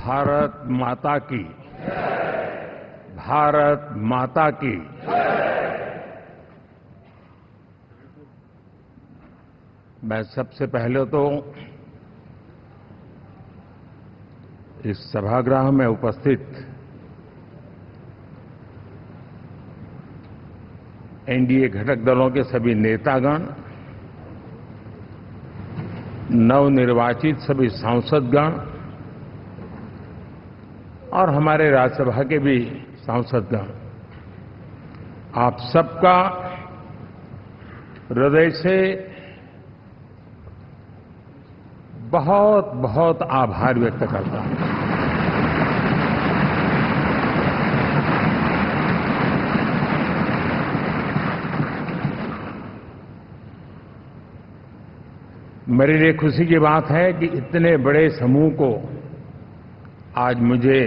भारत माता की, भारत माता की। मैं सबसे पहले तो इस सभागृह में उपस्थित एनडीए घटक दलों के सभी नेतागण, नवनिर्वाचित सभी सांसदगण और हमारे राज्यसभा के भी सांसदगण, आप सबका हृदय से बहुत बहुत आभार व्यक्त करता हूं। मेरे लिए खुशी की बात है कि इतने बड़े समूह को आज मुझे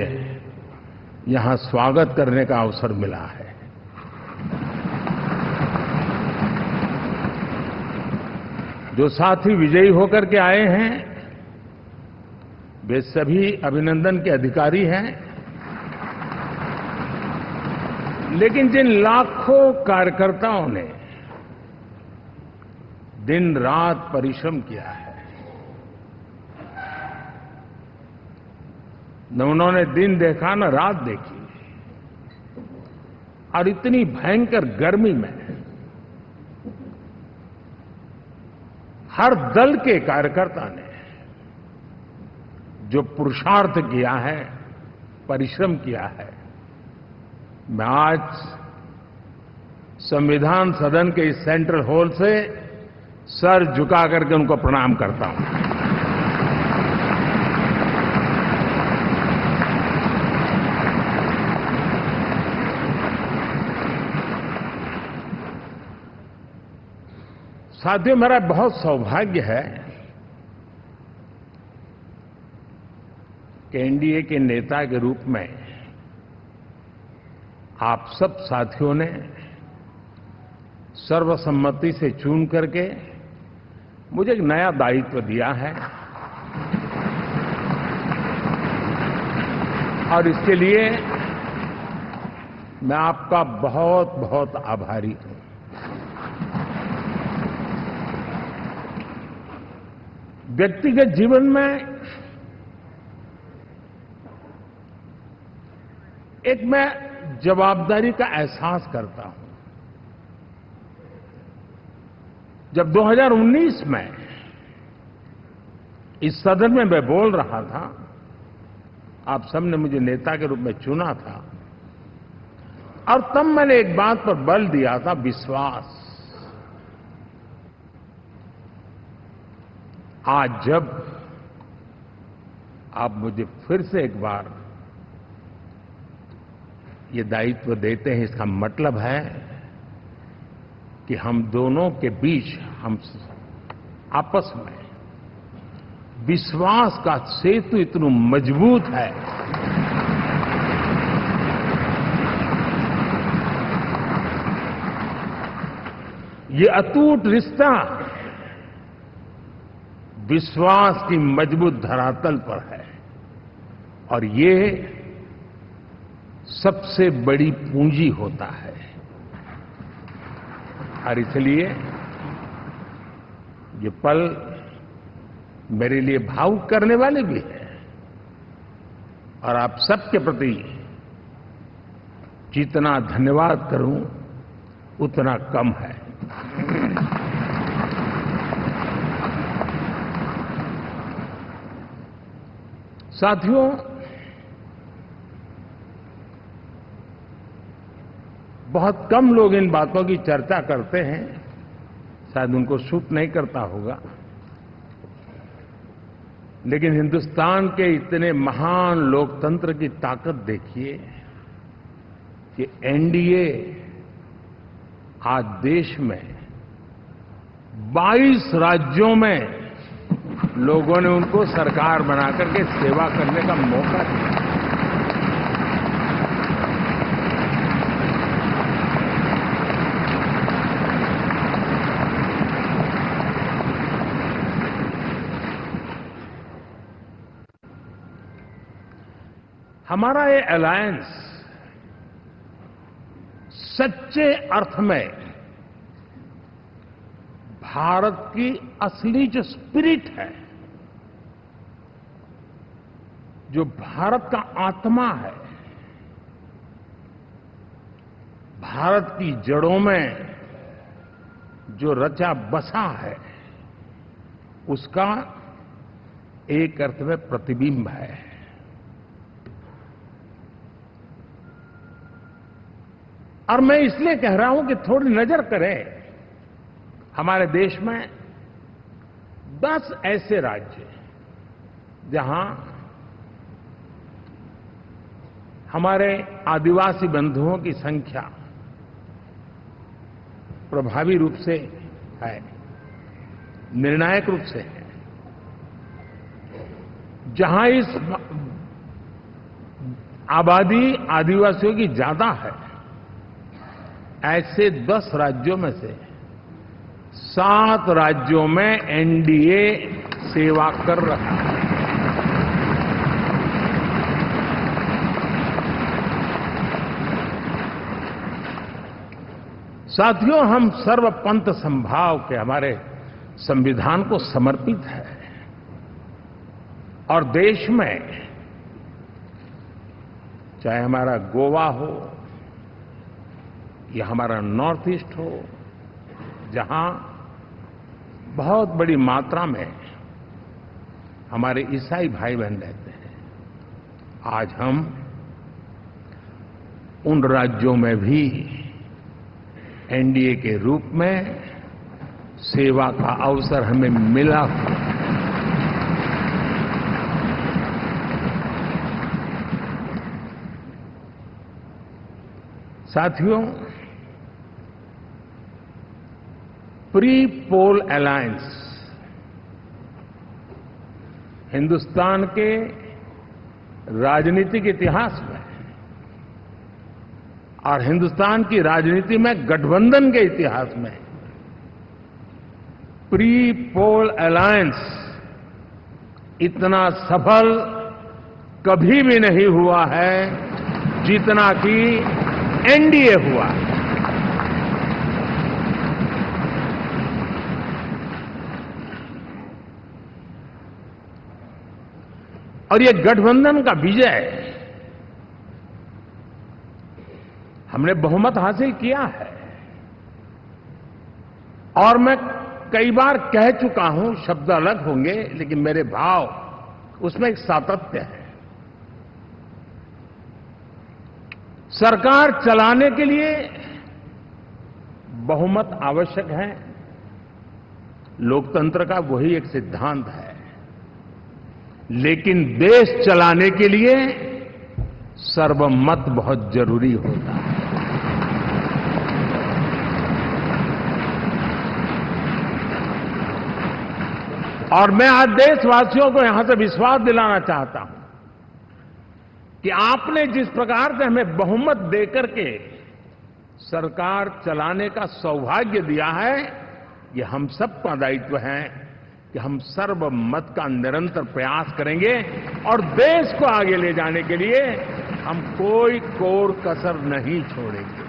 यहां स्वागत करने का अवसर मिला है। जो साथी विजयी होकर के आए हैं, वे सभी अभिनंदन के अधिकारी हैं, लेकिन जिन लाखों कार्यकर्ताओं ने दिन रात परिश्रम किया है, न उन्होंने दिन देखा न रात देखी, और इतनी भयंकर गर्मी में हर दल के कार्यकर्ता ने जो पुरुषार्थ किया है, परिश्रम किया है, मैं आज संविधान सदन के इस सेंट्रल हॉल से सर झुका करके उनको प्रणाम करता हूं। साथियों, मेरा बहुत सौभाग्य है कि एनडीए के नेता के रूप में आप सब साथियों ने सर्वसम्मति से चुन करके मुझे एक नया दायित्व दिया है, और इसके लिए मैं आपका बहुत बहुत आभारी हूं। व्यक्तिगत जीवन में एक मैं जवाबदारी का एहसास करता हूं। जब 2019 में इस सदन में मैं बोल रहा था, आप सबने मुझे नेता के रूप में चुना था, और तब मैंने एक बात पर बल दिया था, विश्वास। आज जब आप मुझे फिर से एक बार ये दायित्व देते हैं, इसका मतलब है कि हम दोनों के बीच, हम आपस में विश्वास का सेतु इतना मजबूत है ये अटूट रिश्ता विश्वास की मजबूत धरातल पर है, और ये सबसे बड़ी पूंजी होता है। और इसलिए ये पल मेरे लिए भावुक करने वाले भी है, और आप सबके प्रति जितना धन्यवाद करूं उतना कम है। साथियों, बहुत कम लोग इन बातों की चर्चा करते हैं, शायद उनको सूट नहीं करता होगा, लेकिन हिंदुस्तान के इतने महान लोकतंत्र की ताकत देखिए कि एनडीए आज देश में 22 राज्यों में लोगों ने उनको सरकार बना करके सेवा करने का मौका दिया। हमारा ये अलायंस सच्चे अर्थ में भारत की असली जो स्पिरिट है, जो भारत का आत्मा है, भारत की जड़ों में जो रचा बसा है, उसका एक अर्थ में प्रतिबिंब है। और मैं इसलिए कह रहा हूं कि थोड़ी नजर करें, हमारे देश में 10 ऐसे राज्य जहां हमारे आदिवासी बंधुओं की संख्या प्रभावी रूप से है, निर्णायक रूप से है, जहां इस आबादी आदिवासियों की ज्यादा है, ऐसे 10 राज्यों में से 7 राज्यों में एनडीए सेवा कर रहा है। साथियों, हम सर्वपंथ संभाव के हमारे संविधान को समर्पित है और देश में चाहे हमारा गोवा हो या हमारा नॉर्थ ईस्ट हो, जहां बहुत बड़ी मात्रा में हमारे ईसाई भाई बहन रहते हैं, आज हम उन राज्यों में भी एनडीए के रूप में सेवा का अवसर हमें मिला। साथियों, प्री पोल अलायंस हिंदुस्तान के राजनीतिक इतिहास में और हिंदुस्तान की राजनीति में गठबंधन के इतिहास में प्री पोल अलायंस इतना सफल कभी भी नहीं हुआ है जितना कि एनडीए हुआ। और ये गठबंधन का विजय, हमने बहुमत हासिल किया है और मैं कई बार कह चुका हूं, शब्द अलग होंगे लेकिन मेरे भाव उसमें एक सातत्य है। सरकार चलाने के लिए बहुमत आवश्यक है, लोकतंत्र का वही एक सिद्धांत है, लेकिन देश चलाने के लिए सर्वमत बहुत जरूरी होता है। और मैं आज देशवासियों को यहां से विश्वास दिलाना चाहता हूं कि आपने जिस प्रकार से हमें बहुमत देकर के सरकार चलाने का सौभाग्य दिया है, ये हम सबका दायित्व है कि हम सर्वमत का निरंतर प्रयास करेंगे और देश को आगे ले जाने के लिए हम कोई कोर कसर नहीं छोड़ेंगे।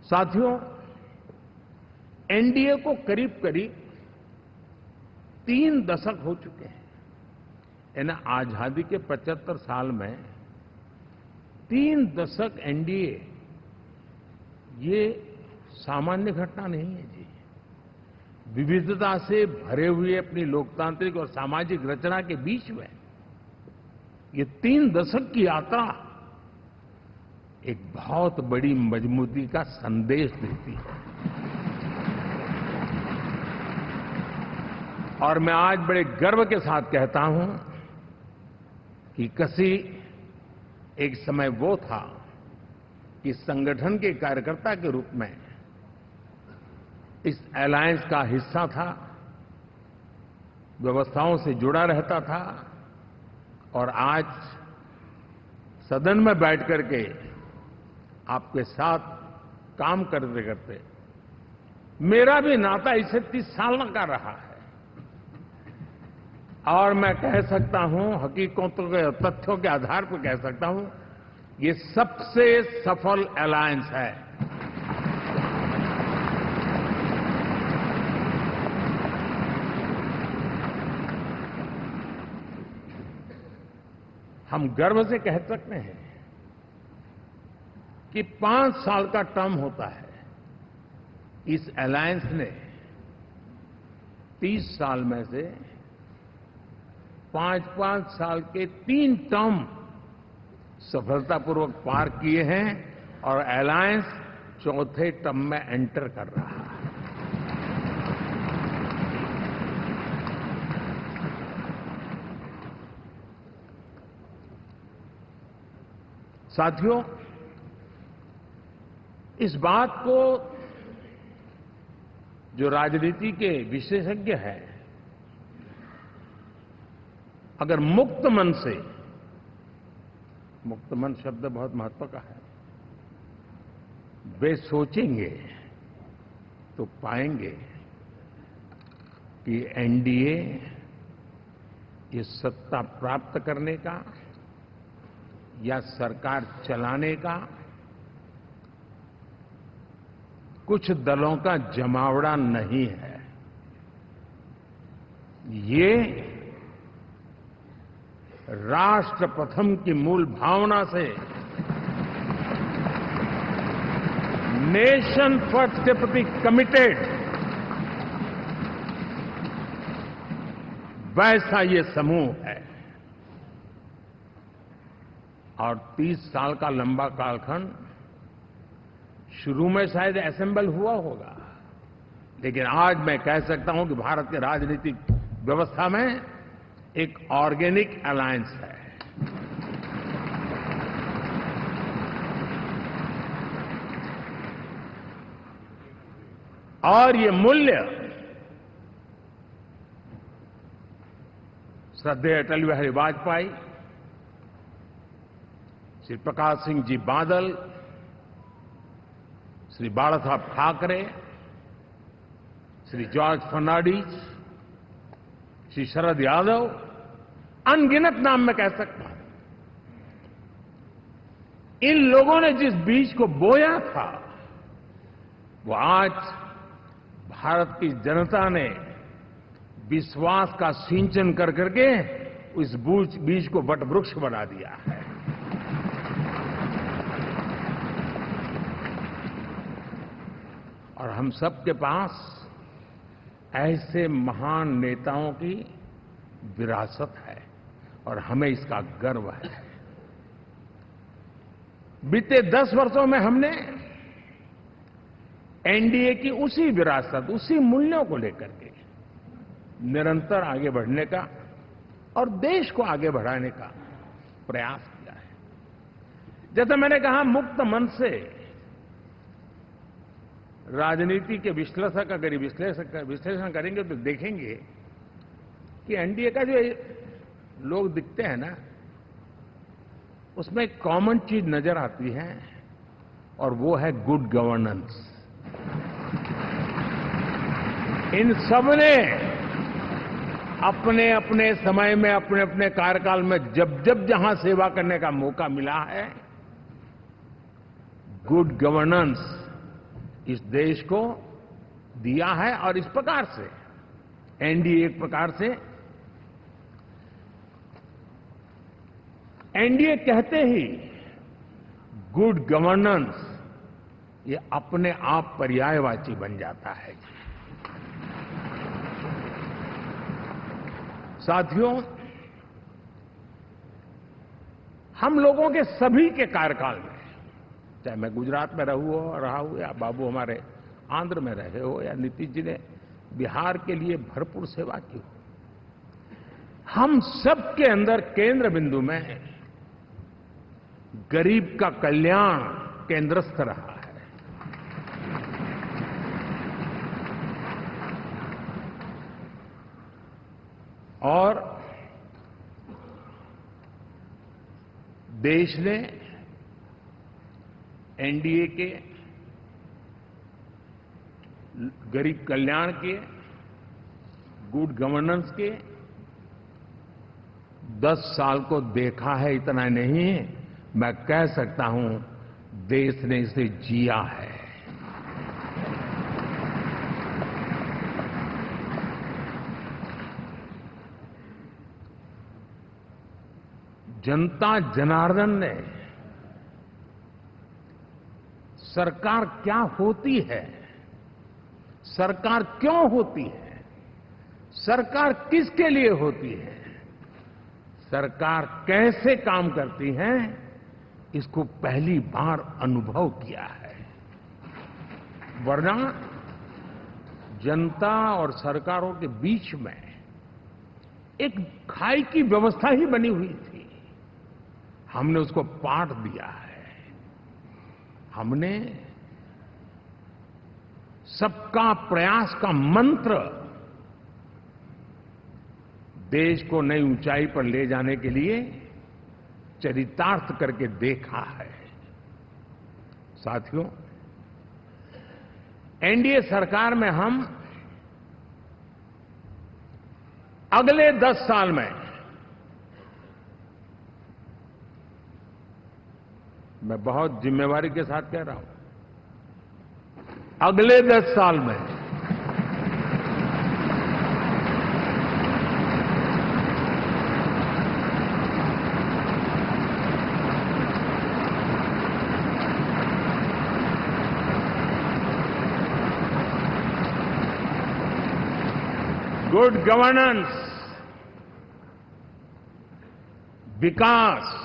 साथियों, एनडीए को करीब करीब 3 दशक हो चुके हैं। यानी आजादी के 75 साल में 3 दशक एनडीए, ये सामान्य घटना नहीं है जी। विविधता से भरे हुए अपनी लोकतांत्रिक और सामाजिक रचना के बीच में ये 3 दशक की यात्रा एक बहुत बड़ी मजबूती का संदेश देती है। और मैं आज बड़े गर्व के साथ कहता हूं कि किसी एक समय वो था कि संगठन के कार्यकर्ता के रूप में इस अलायंस का हिस्सा था, व्यवस्थाओं से जुड़ा रहता था और आज सदन में बैठ करके आपके साथ काम करते करते मेरा भी नाता इससे 30 साल का रहा है और मैं कह सकता हूं, हकीकतों के तथ्यों के आधार पर कह सकता हूं, ये सबसे सफल अलायंस है। हम गर्व से कह सकते हैं कि 5 साल का टर्म होता है। इस अलायंस ने 30 साल में से 5-5 साल के 3 टर्म सफलतापूर्वक पार किए हैं और अलायंस चौथे टर्म में एंटर कर रहा है। साथियों, इस बात को जो राजनीति के विशेषज्ञ हैं, अगर मुक्त मन से, मुक्त मन शब्द बहुत महत्व का है, वे सोचेंगे तो पाएंगे कि एनडीए ये सत्ता प्राप्त करने का या सरकार चलाने का कुछ दलों का जमावड़ा नहीं है। ये राष्ट्र प्रथम की मूल भावना से नेशन फर्स्ट के प्रति कमिटेड वैसा ये समूह है। और 30 साल का लंबा कालखंड शुरू में शायद असेंबल हुआ होगा, लेकिन आज मैं कह सकता हूं कि भारत के राजनीतिक व्यवस्था में एक ऑर्गेनिक अलायंस है। और ये मूल्य श्रद्धेय अटल बिहारी वाजपेयी, श्री प्रकाश सिंह जी बादल, श्री बाला साहब ठाकरे, श्री जॉर्ज फर्नांडिस, श्री शरद यादव, अनगिनत नाम मैं कह सकता हूं। इन लोगों ने जिस बीज को बोया था, वो आज भारत की जनता ने विश्वास का सिंचन कर करके उस बीज को वटवृक्ष बना दिया है। और हम सबके पास ऐसे महान नेताओं की विरासत है और हमें इसका गर्व है। बीते 10 वर्षों में हमने एनडीए की उसी विरासत, उसी मूल्यों को लेकर के निरंतर आगे बढ़ने का और देश को आगे बढ़ाने का प्रयास किया है। जैसे मैंने कहा, मुक्त मन से राजनीति के विश्लेषक अगर विश्लेषण करेंगे तो देखेंगे कि एनडीए का जो लोग दिखते हैं ना, उसमें एक कॉमन चीज नजर आती है और वो है गुड गवर्नेंस। इन सबने अपने अपने समय में, अपने अपने कार्यकाल में जब जब जहां सेवा करने का मौका मिला है, गुड गवर्नेंस इस देश को दिया है। और इस प्रकार से एनडीए एक प्रकार से, एनडीए कहते ही गुड गवर्नेंस ये अपने आप पर्यायवाची बन जाता है। साथियों, हम लोगों के सभी के कार्यकाल में, चाहे मैं गुजरात में रहा हूं या बाबू हमारे आंध्र में रहे हो या नीतीश जी ने बिहार के लिए भरपूर सेवा की हो, हम सबके अंदर केंद्र बिंदु में गरीब का कल्याण केंद्रस्थ रहा है। और देश ने एनडीए के गरीब कल्याण के, गुड गवर्नेंस के 10 साल को देखा है। इतना नहीं, मैं कह सकता हूं देश ने इसे जिया है। जनता जनार्दन ने सरकार क्या होती है, सरकार क्यों होती है, सरकार किसके लिए होती है, सरकार कैसे काम करती है, इसको पहली बार अनुभव किया है। वरना जनता और सरकारों के बीच में एक खाई की व्यवस्था ही बनी हुई थी। हमने उसको पाट दिया है। हमने सबका प्रयास का मंत्र देश को नई ऊंचाई पर ले जाने के लिए चरितार्थ करके देखा है। साथियों, एनडीए सरकार में हम अगले 10 साल में, मैं बहुत जिम्मेवारी के साथ कह रहा हूं, अगले 10 साल में गुड गवर्नेंस, विकास,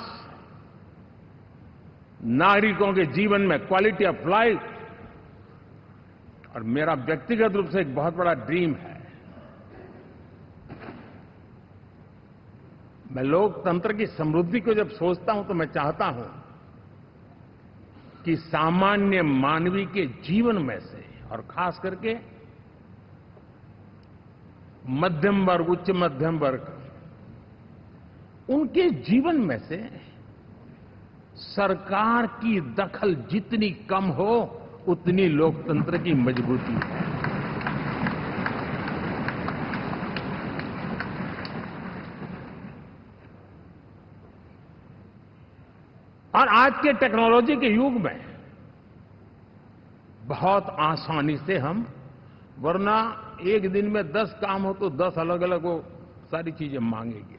नागरिकों के जीवन में क्वालिटी ऑफ लाइफ, और मेरा व्यक्तिगत रूप से एक बहुत बड़ा ड्रीम है, मैं लोकतंत्र की समृद्धि को जब सोचता हूं तो मैं चाहता हूं कि सामान्य मानवी के जीवन में से, और खास करके मध्यम वर्ग, उच्च मध्यम वर्ग, उनके जीवन में से सरकार की दखल जितनी कम हो, उतनी लोकतंत्र की मजबूती है। और आज के टेक्नोलॉजी के युग में बहुत आसानी से हम, वरना एक दिन में 10 काम हो तो 10 अलग अलग वो सारी चीजें मांगेंगे।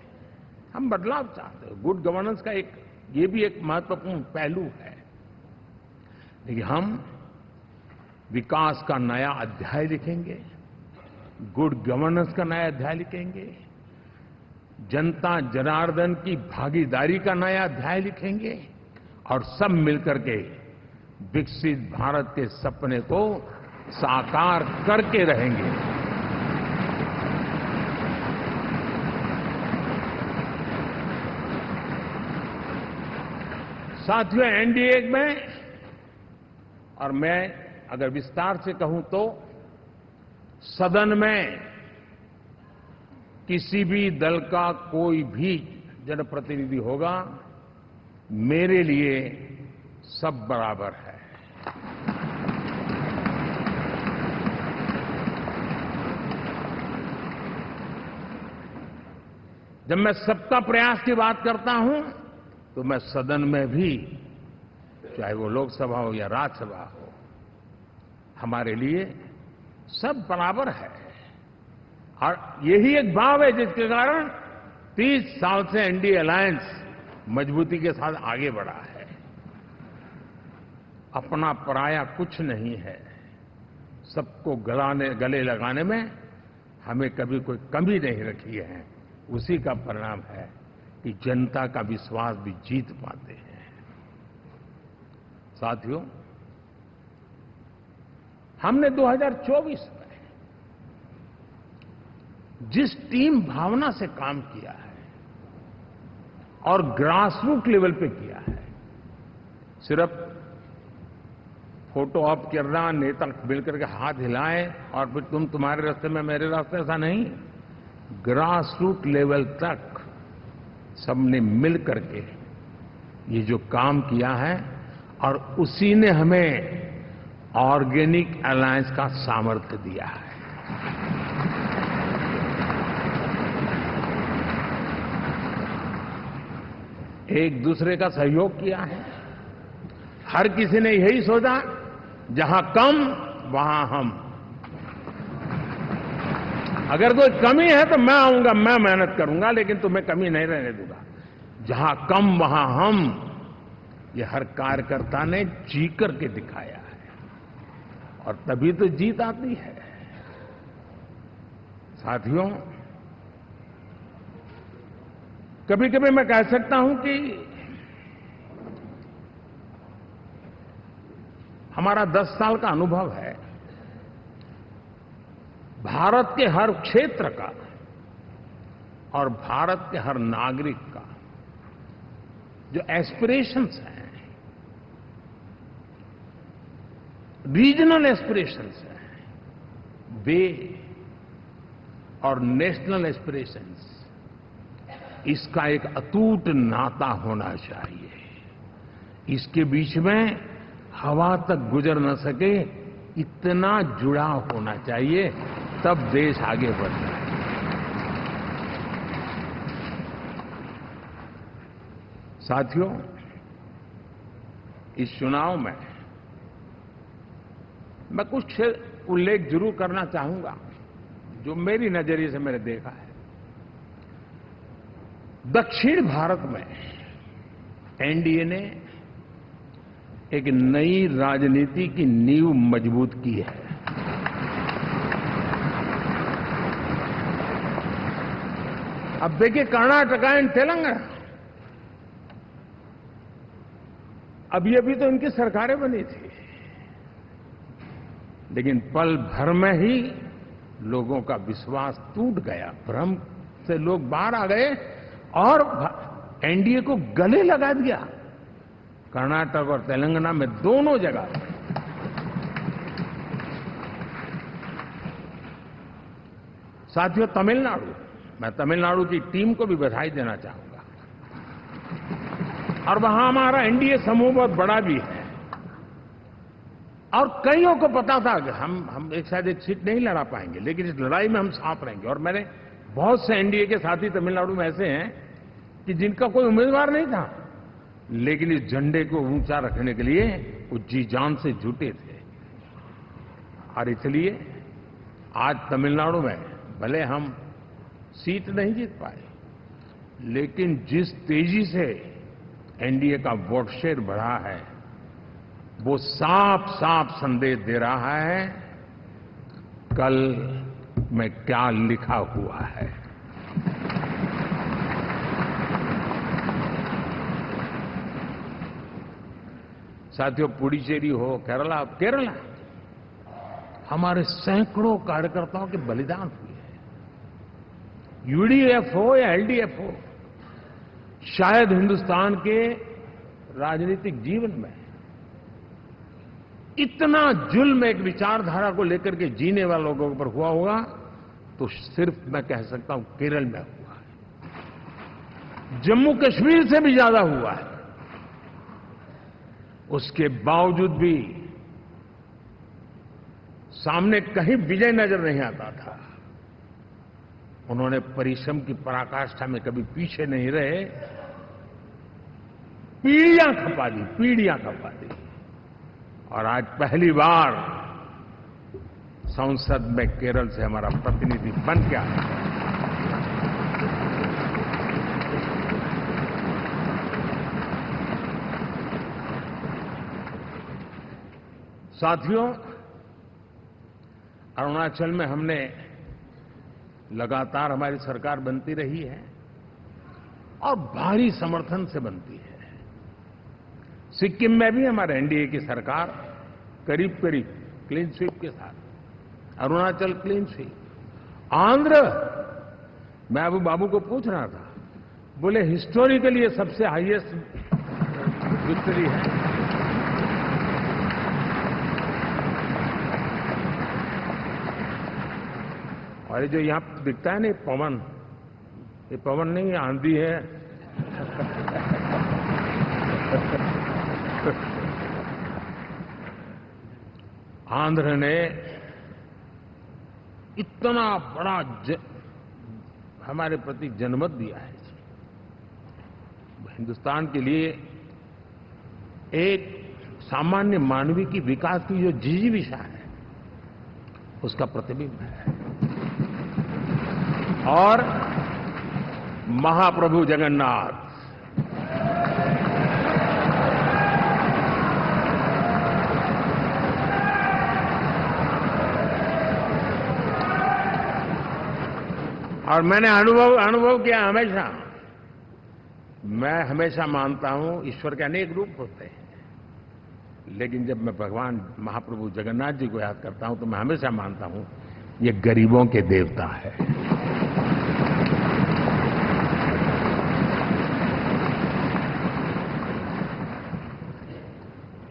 हम बदलाव चाहते हैं। गुड गवर्नेंस का ये भी एक महत्वपूर्ण पहलू है। लेकिन हम विकास का नया अध्याय लिखेंगे, गुड गवर्नेंस का नया अध्याय लिखेंगे, जनता जनार्दन की भागीदारी का नया अध्याय लिखेंगे, और सब मिलकर के विकसित भारत के सपने को साकार करके रहेंगे। साथियों, एनडीए में, और मैं अगर विस्तार से कहूं तो सदन में किसी भी दल का कोई भी जनप्रतिनिधि होगा, मेरे लिए सब बराबर है। जब मैं सबका प्रयास की बात करता हूं तो मैं सदन में भी, चाहे वो लोकसभा हो या राज्यसभा हो, हमारे लिए सब बराबर है। और यही एक भाव है जिसके कारण 30 साल से एनडीए अलायंस मजबूती के साथ आगे बढ़ा है। अपना पराया कुछ नहीं है। सबको गले लगाने में हमें कभी कोई कमी नहीं रखी है। उसी का परिणाम है कि जनता का विश्वास भी जीत पाते हैं। साथियों, हमने 2024 में जिस टीम भावना से काम किया है और ग्रासरूट लेवल पे किया है, सिर्फ फोटो ऑप करना, नेता मिलकर के हाथ हिलाएं और फिर तुम्हारे रास्ते में मेरे रास्ते, ऐसा नहीं। ग्रासरूट लेवल तक सबने मिल करके ये जो काम किया है, और उसी ने हमें ऑर्गेनिक अलायंस का सामर्थ्य दिया है। एक दूसरे का सहयोग किया है। हर किसी ने यही सोचा, जहां कम वहां हम। अगर कोई कमी है तो मैं आऊंगा, मैं मेहनत करूंगा, लेकिन तुम्हें कमी नहीं रहने दूंगा। जहां कम वहां हम, ये हर कार्यकर्ता ने जी करके दिखाया है, और तभी तो जीत आती है। साथियों, कभी कभी मैं कह सकता हूं कि हमारा 10 साल का अनुभव है, भारत के हर क्षेत्र का और भारत के हर नागरिक का जो एस्पिरेशंस हैं, रीजनल एस्पिरेशंस हैं, वे और नेशनल एस्पिरेशंस, इसका एक अटूट नाता होना चाहिए। इसके बीच में हवा तक गुजर न सके, इतना जुड़ाव होना चाहिए, तब देश आगे बढ़ता है। साथियों, इस चुनाव में मैं कुछ उल्लेख जरूर करना चाहूंगा, जो मेरी नजरिए से मैंने देखा है। दक्षिण भारत में एनडीए ने एक नई राजनीति की नींव मजबूत की है। अब देखिए, कर्नाटक एंड तेलंगाना, अभी अभी तो इनकी सरकारें बनी थी, लेकिन पल भर में ही लोगों का विश्वास टूट गया, भ्रम से लोग बाहर आ गए और एनडीए को गले लगा दिया। कर्नाटक और तेलंगाना में दोनों जगह। साथियों, तमिलनाडु, मैं तमिलनाडु की टीम को भी बधाई देना चाहूंगा, और वहां हमारा एनडीए समूह बहुत बड़ा भी है, और कईयों को पता था कि हम एक साथ एक सीट नहीं लड़ा पाएंगे, लेकिन इस लड़ाई में हम साथ रहेंगे। और मैंने बहुत से एनडीए के साथी तमिलनाडु में ऐसे हैं कि जिनका कोई उम्मीदवार नहीं था, लेकिन इस झंडे को ऊंचा रखने के लिए वो जी जान से जुटे थे। और इसलिए आज तमिलनाडु में भले हम सीट नहीं जीत पाए, लेकिन जिस तेजी से एनडीए का वोट शेयर बढ़ा है, वो साफ साफ संदेश दे रहा है कल में क्या लिखा हुआ है। साथियों, पुडुचेरी हो, केरला, हमारे सैकड़ों कार्यकर्ताओं के बलिदान हुए हैं। यूडीएफ हो या एलडीएफ हो, शायद हिंदुस्तान के राजनीतिक जीवन में इतना जुल्म एक विचारधारा को लेकर के जीने वाले लोगों पर हुआ होगा तो सिर्फ मैं कह सकता हूं केरल में हुआ है। जम्मू कश्मीर से भी ज्यादा हुआ है। उसके बावजूद भी सामने कहीं विजय नजर नहीं आता था। उन्होंने परिश्रम की पराकाष्ठा में कभी पीछे नहीं रहे, पीढ़ियां खपा दी, और आज पहली बार संसद में केरल से हमारा प्रतिनिधि बन के आया। साथियों, अरुणाचल में हमने लगातार, हमारी सरकार बनती रही है और भारी समर्थन से बनती है। सिक्किम में भी हमारे एनडीए की सरकार करीब करीब क्लीन स्वीप के साथ, अरुणाचल क्लीन स्वीप। आंध्र, मैं अबू बाबू को पूछ रहा था, बोले हिस्टोरिकली ये सबसे हाईएस्ट विक्ट्री है। और ये जो यहां दिखता है ना पवन, ये पवन नहीं, आंधी है। आंध्र ने इतना बड़ा हमारे प्रति जनमत दिया है। हिंदुस्तान के लिए एक सामान्य मानवी की विकास की जो जिजीविषा है उसका प्रतिबिंब है। और महाप्रभु जगन्नाथ और मैंने अनुभव किया हमेशा। मैं हमेशा मानता हूं ईश्वर के अनेक रूप होते हैं, लेकिन जब मैं भगवान महाप्रभु जगन्नाथ जी को याद करता हूं तो मैं हमेशा मानता हूं ये गरीबों के देवता है।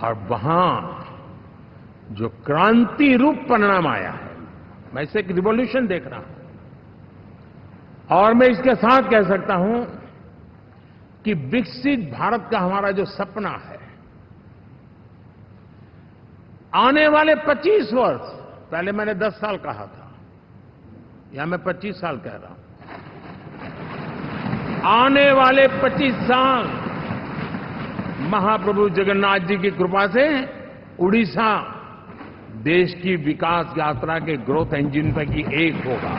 और वहां जो क्रांति रूप परिणाम आया है, मैं इसे एक रिवॉल्यूशन देख रहा हूं। और मैं इसके साथ कह सकता हूं कि विकसित भारत का हमारा जो सपना है, आने वाले 25 वर्ष, पहले मैंने 10 साल कहा था, या मैं 25 साल कह रहा हूं, आने वाले 25 साल महाप्रभु जगन्नाथ जी की कृपा से उड़ीसा देश की विकास यात्रा के ग्रोथ इंजन पैकी एक होगा।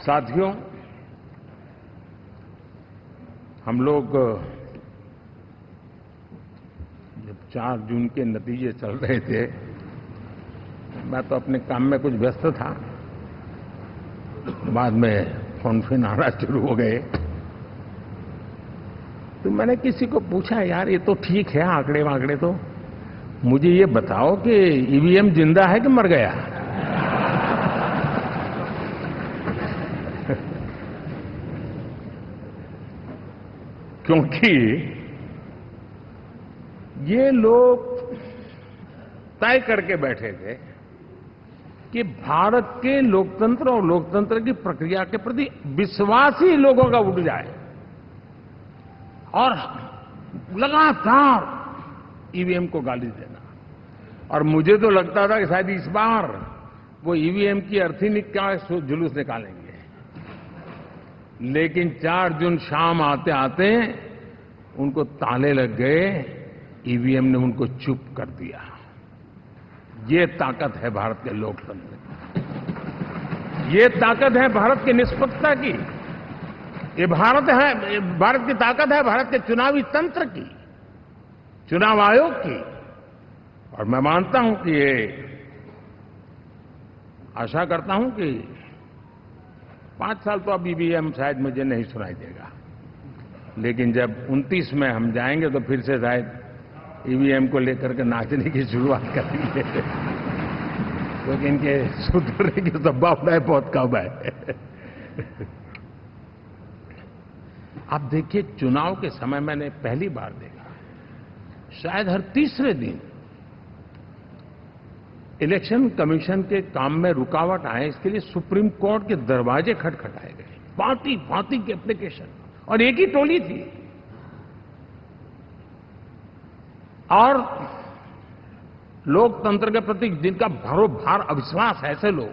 साथियों, हम लोग जब 4 जून के नतीजे चल रहे थे, मैं तो अपने काम में कुछ व्यस्त था। बाद में फोन आना शुरू हो गए, तो मैंने किसी को पूछा, यार ये तो ठीक है आंकड़े वांकड़े, तो मुझे ये बताओ कि ईवीएम जिंदा है कि मर गया? क्योंकि ये लोग तय करके बैठे थे कि भारत के लोकतंत्र और लोकतंत्र की प्रक्रिया के प्रति विश्वास ही लोगों का उठ जाए, और लगातार ईवीएम को गाली देना। और मुझे तो लगता था कि शायद इस बार वो ईवीएम की अर्थी का जुलूस निकालेंगे, लेकिन 4 जून शाम आते आते उनको ताले लग गए, ईवीएम ने उनको चुप कर दिया। ये ताकत है भारत के लोकतंत्र की, ये ताकत है भारत की निष्पक्षता की, ये भारत की ताकत है भारत के चुनावी तंत्र की, चुनाव आयोग की। और मैं मानता हूं कि ये आशा करता हूं कि 5 साल तो अब ईवीएम शायद मुझे नहीं सुनाई देगा, लेकिन जब 29 में हम जाएंगे तो फिर से शायद ईवीएम को लेकर के नाचने की शुरुआत करेंगे, क्योंकि इनके सुधरने की संभावना बहुत कम है। आप देखिए, चुनाव के समय मैंने पहली बार देखा, शायद हर तीसरे दिन इलेक्शन कमीशन के काम में रुकावट आए, इसके लिए सुप्रीम कोर्ट के दरवाजे खटखटाए गए, भांति भांति के एप्लीकेशन, और एक ही टोली थी। और लोकतंत्र के प्रति जिनका भरोभार अविश्वास है, ऐसे लोग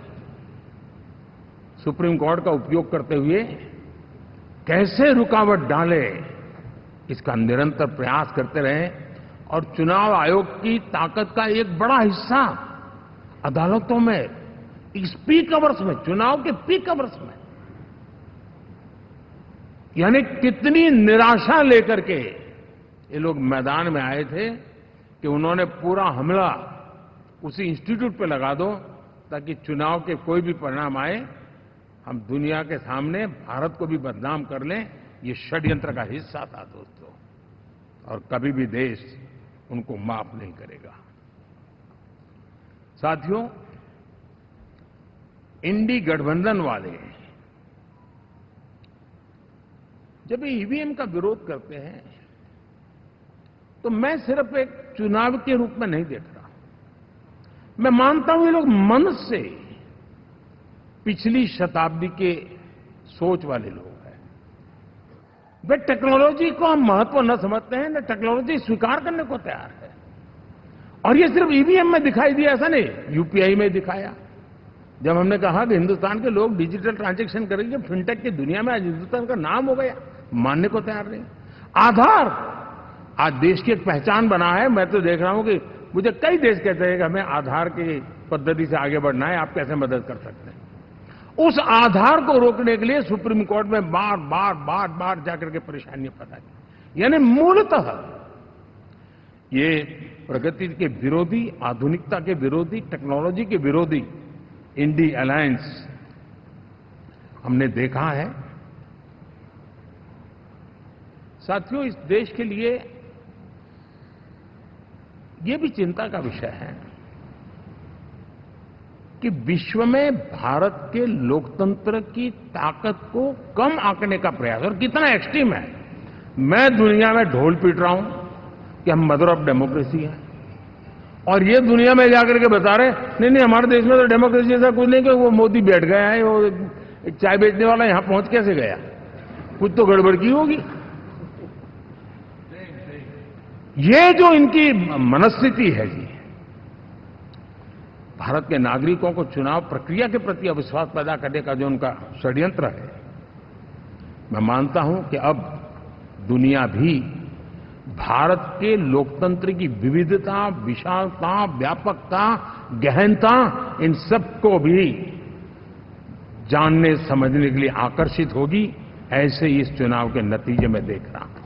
सुप्रीम कोर्ट का उपयोग करते हुए कैसे रुकावट डाले, इसका निरंतर प्रयास करते रहे। और चुनाव आयोग की ताकत का एक बड़ा हिस्सा अदालतों में, इस पीक अवर्स में, चुनाव के पीक अवर्स में, यानी कितनी निराशा लेकर के ये लोग मैदान में आए थे कि उन्होंने पूरा हमला उसी इंस्टीट्यूट पे लगा दो, ताकि चुनाव के कोई भी परिणाम आए हम दुनिया के सामने भारत को भी बदनाम कर लें। ये षड्यंत्र का हिस्सा था दोस्तों, और कभी भी देश उनको माफ नहीं करेगा। साथियों, इंडी गठबंधन वाले जब ईवीएम का विरोध करते हैं तो मैं सिर्फ एक चुनाव के रूप में नहीं देख रहा। मैं मानता हूं ये लोग मन से पिछली शताब्दी के सोच वाले लोग हैं। वे टेक्नोलॉजी को हम महत्व न समझते हैं, न टेक्नोलॉजी स्वीकार करने को तैयार है। और ये सिर्फ ईवीएम में दिखाई दिया, ऐसा नहीं, यूपीआई में दिखाया। जब हमने कहा कि हिंदुस्तान के लोग डिजिटल ट्रांजैक्शन करेंगे, फिनटेक की दुनिया में आज हिंदुस्तान का नाम हो गया, मानने को तैयार नहीं। आधार आज देश की एक पहचान बना है। मैं तो देख रहा हूं कि मुझे कई देश कहते हैं कि हमें आधार की पद्धति से आगे बढ़ना है, आप कैसे मदद कर सकते हैं। उस आधार को रोकने के लिए सुप्रीम कोर्ट में बार बार जाकर के परेशानियां पैदा की। यानी मूलतः ये प्रगति के विरोधी, आधुनिकता के विरोधी, टेक्नोलॉजी के विरोधी इंडी अलायंस हमने देखा है। साथियों, इस देश के लिए ये भी चिंता का विषय है कि विश्व में भारत के लोकतंत्र की ताकत को कम आंकने का प्रयास, और कितना एक्सट्रीम है। मैं दुनिया में ढोल पीट रहा हूं कि हम मदर ऑफ डेमोक्रेसी है, और ये दुनिया में जाकर के बता रहे नहीं हमारे देश में तो डेमोक्रेसी ऐसा कुछ नहीं, कि वो मोदी बैठ गया है, वो एक चाय बेचने वाला यहां पहुंच कैसे गया, कुछ तो गड़बड़ की होगी। ये जो इनकी मनस्थिति है जी, भारत के नागरिकों को चुनाव प्रक्रिया के प्रति अविश्वास पैदा करने का जो उनका षड्यंत्र है, मैं मानता हूं कि अब दुनिया भी भारत के लोकतंत्र की विविधता, विशालता, व्यापकता, गहनता, इन सबको भी जानने समझने के लिए आकर्षित होगी। ऐसे ही इस चुनाव के नतीजे में देख रहा हूं।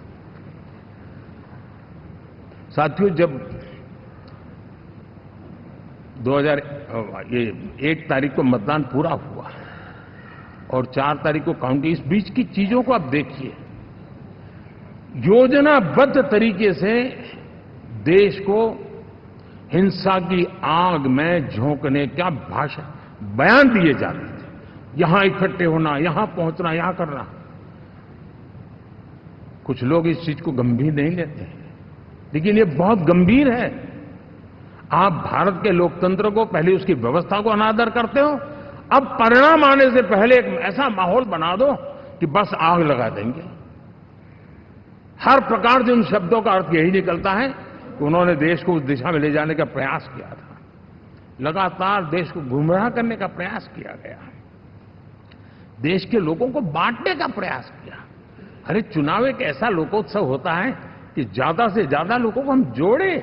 साथियों, जब 1 तारीख को मतदान पूरा हुआ और 4 तारीख को काउंटिंग, इस बीच की चीजों को आप देखिए। योजनाबद्ध तरीके से देश को हिंसा की आग में झोंकने का बयान दिए जाते थे। यहां इकट्ठे होना, यहां पहुंचना, यहां करना। कुछ लोग इस चीज को गंभीर नहीं लेते हैं, लेकिन ये बहुत गंभीर है। आप भारत के लोकतंत्र को, पहले उसकी व्यवस्था को अनादर करते हो, अब परिणाम आने से पहले एक ऐसा माहौल बना दो कि बस आग लगा देंगे। हर प्रकार से उन शब्दों का अर्थ यही निकलता है कि उन्होंने देश को उस दिशा में ले जाने का प्रयास किया था। लगातार देश को गुमराह करने का प्रयास किया गया, देश के लोगों को बांटने का प्रयास किया। अरे, चुनाव एक ऐसा लोकोत्सव होता है कि ज्यादा से ज्यादा लोगों को हम जोड़े,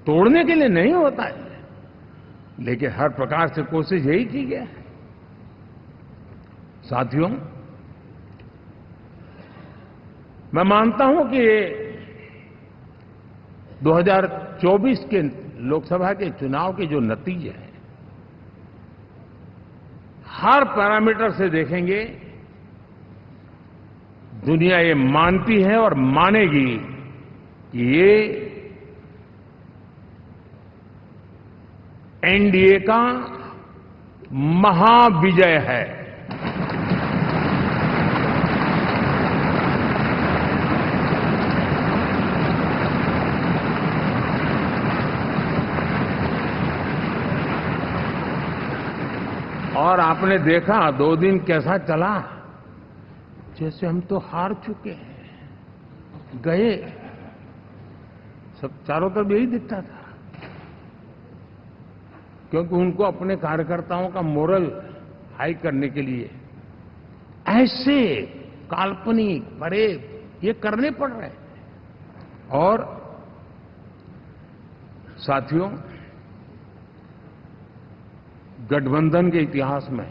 तोड़ने के लिए नहीं होता है। लेकिन हर प्रकार से कोशिश यही की गई। साथियों, मैं मानता हूं कि 2024 के लोकसभा के चुनाव के जो नतीजे हैं, हर पैरामीटर से देखेंगे, दुनिया ये मानती है और मानेगी कि ये एनडीए का महाविजय है। और आपने देखा 2 दिन कैसा चला, जैसे हम तो हार चुके हैं, गए। सब चारों तरफ यही दिखता था, क्योंकि उनको अपने कार्यकर्ताओं का मोरल हाई करने के लिए ऐसे काल्पनिक परेड ये करने पड़ रहे हैं। और साथियों, गठबंधन के इतिहास में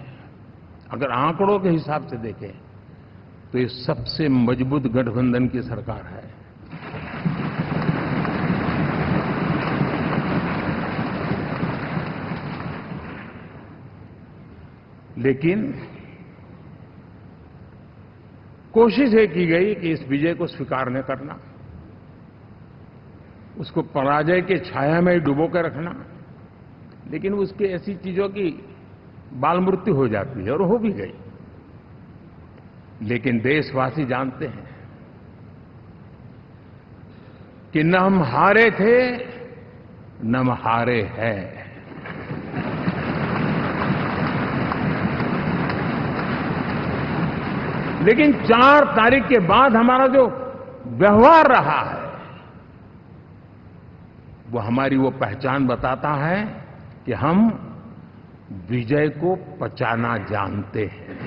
अगर आंकड़ों के हिसाब से देखें तो ये सबसे मजबूत गठबंधन की सरकार है। लेकिन कोशिश ये की गई कि इस विजय को स्वीकार न करना, उसको पराजय के छाया में ही डुबो कर रखना। लेकिन उसकी ऐसी चीजों की बाल मृत्यु हो जाती है, और हो भी गई। लेकिन देशवासी जानते हैं कि न हम हारे थे, न हम हारे हैं। लेकिन 4 तारीख के बाद हमारा जो व्यवहार रहा है वो हमारी वो पहचान बताता है कि हम विजय को पचाना जानते हैं।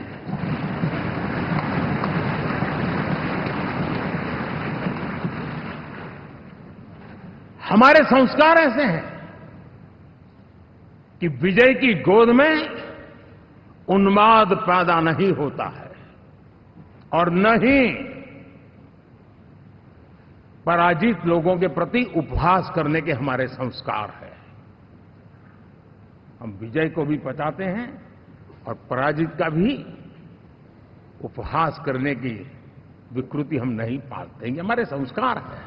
हमारे संस्कार ऐसे हैं कि विजय की गोद में उन्माद पैदा नहीं होता है और न ही पराजित लोगों के प्रति उपहास करने के हमारे संस्कार हैं। हम विजय को भी पचाते हैं और पराजित का भी उपहास करने की विकृति हम नहीं पालते। ये हमारे संस्कार हैं।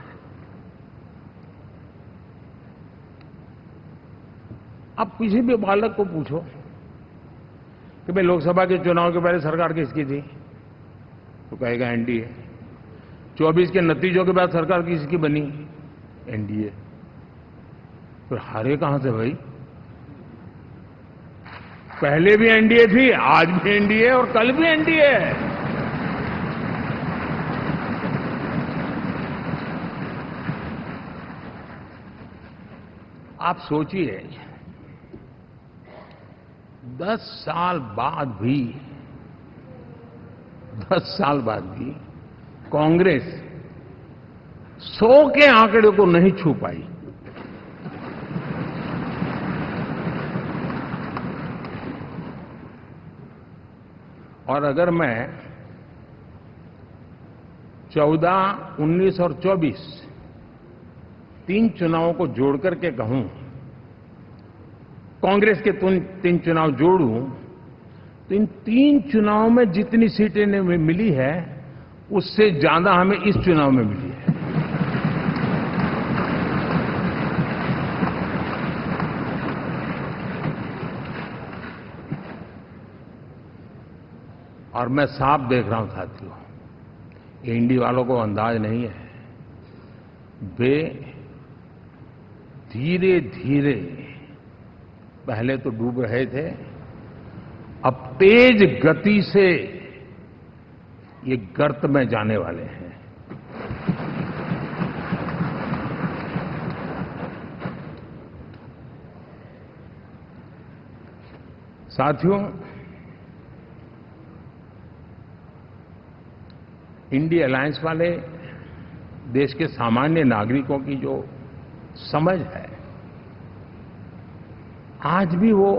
अब किसी भी बालक को पूछो कि भाई लोकसभा के चुनाव के पहले सरकार किसकी थी, तो कहेगा एनडीए। 24 के नतीजों के बाद सरकार किसकी बनी, एनडीए। फिर हारे कहां से भाई? पहले भी एनडीए थी, आज भी एनडीए और कल भी एनडीए है। आप सोचिए 10 साल बाद भी कांग्रेस 100 के आंकड़े को नहीं छू पाई। और अगर मैं 14, 19 और 24 3 चुनावों को जोड़ करके कहूं, कांग्रेस के 3 चुनाव जोड़ूं, तो इन 3 चुनावों में जितनी सीटें मिली है उससे ज्यादा हमें इस चुनाव में मिली है। और मैं साफ देख रहा हूं साथियों, एनडीए वालों को अंदाज नहीं है। वे धीरे धीरे पहले तो डूब रहे थे, अब तेज गति से ये गर्त में जाने वाले हैं। साथियों, इंडिया अलायंस वाले देश के सामान्य नागरिकों की जो समझ है, आज भी वो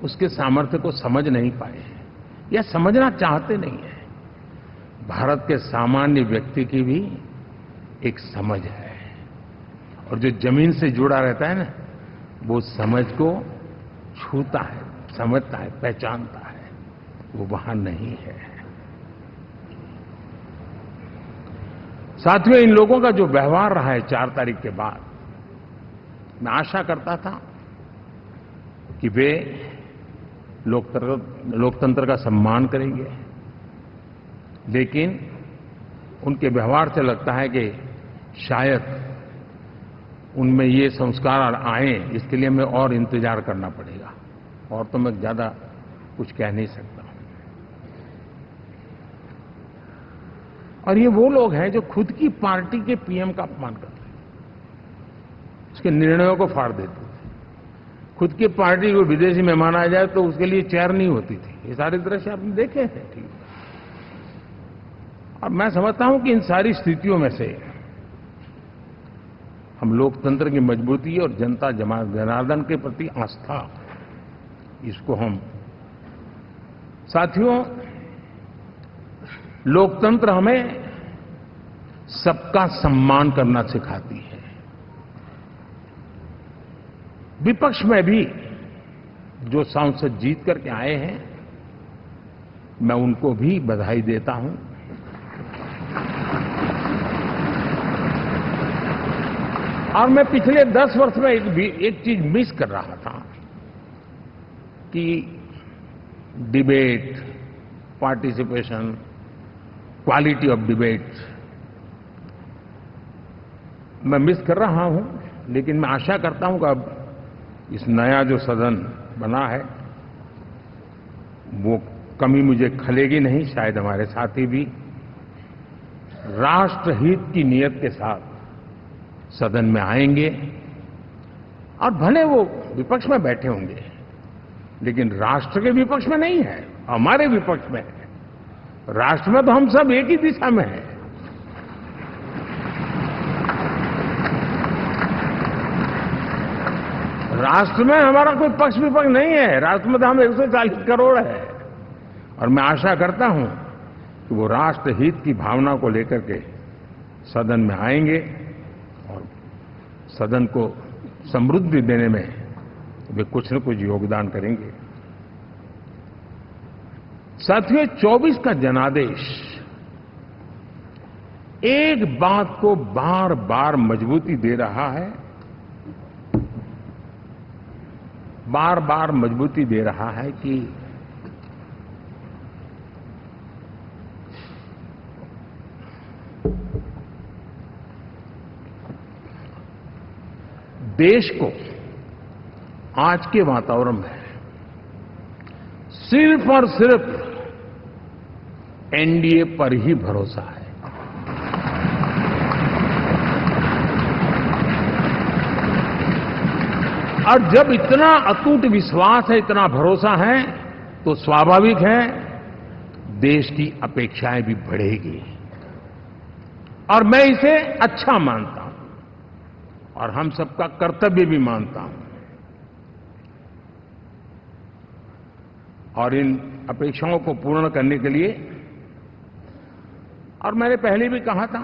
उसके सामर्थ्य को समझ नहीं पाए हैं या समझना चाहते नहीं है। भारत के सामान्य व्यक्ति की भी एक समझ है और जो जमीन से जुड़ा रहता है ना, वो समझ को छूता है, समझता है, पहचानता है, वो वहां नहीं है। साथियों, इन लोगों का जो व्यवहार रहा है 4 तारीख के बाद, मैं आशा करता था कि वे लोकतंत्र का सम्मान करेंगे, लेकिन उनके व्यवहार से लगता है कि शायद उनमें ये संस्कार आए, इसके लिए हमें और इंतजार करना पड़ेगा। और तो मैं ज्यादा कुछ कह नहीं सकता। और ये वो लोग हैं जो खुद की पार्टी के पीएम का अपमान करते हैं, उसके निर्णयों को फाड़ देते थे। खुद की पार्टी को विदेशी मेहमान आ जाए तो उसके लिए चेयर नहीं होती थी। ये सारे दृश्य आपने देखे हैं, ठीक। और मैं समझता हूं कि इन सारी स्थितियों में से हम लोकतंत्र की मजबूती और जनता जनार्दन के प्रति आस्था, इसको हम, साथियों, लोकतंत्र हमें सबका सम्मान करना सिखाती है। विपक्ष में भी जो सांसद जीत करके आए हैं, मैं उनको भी बधाई देता हूं। और मैं पिछले 10 वर्ष में एक चीज मिस कर रहा था कि debate, participation, quality of debate मैं मिस कर रहा हूं। लेकिन मैं आशा करता हूं कि अब इस नया जो सदन बना है वो कमी मुझे खलेगी नहीं, शायद हमारे साथी भी राष्ट्रहित की नियत के साथ सदन में आएंगे और भले वो विपक्ष में बैठे होंगे, लेकिन राष्ट्र के विपक्ष में नहीं है, हमारे विपक्ष में है। राष्ट्र में तो हम सब एक ही दिशा में हैं। राष्ट्र में हमारा कोई पक्ष विपक्ष नहीं है। राष्ट्र में तो हम 140 करोड़ है और मैं आशा करता हूं कि वो राष्ट्र हित की भावना को लेकर के सदन में आएंगे और सदन को समृद्धि देने में वे कुछ न कुछ योगदान करेंगे। साथियों, 24 का जनादेश एक बात को बार बार मजबूती दे रहा है, बार बार मजबूती दे रहा है कि देश को आज के वातावरण में सिर्फ और सिर्फ एनडीए पर ही भरोसा है। और जब इतना अटूट विश्वास है, इतना भरोसा है, तो स्वाभाविक है देश की अपेक्षाएं भी बढ़ेगी। और मैं इसे अच्छा मानता हूं और हम सबका कर्तव्य भी मानता हूं। और इन अपेक्षाओं को पूर्ण करने के लिए, और मैंने पहले भी कहा था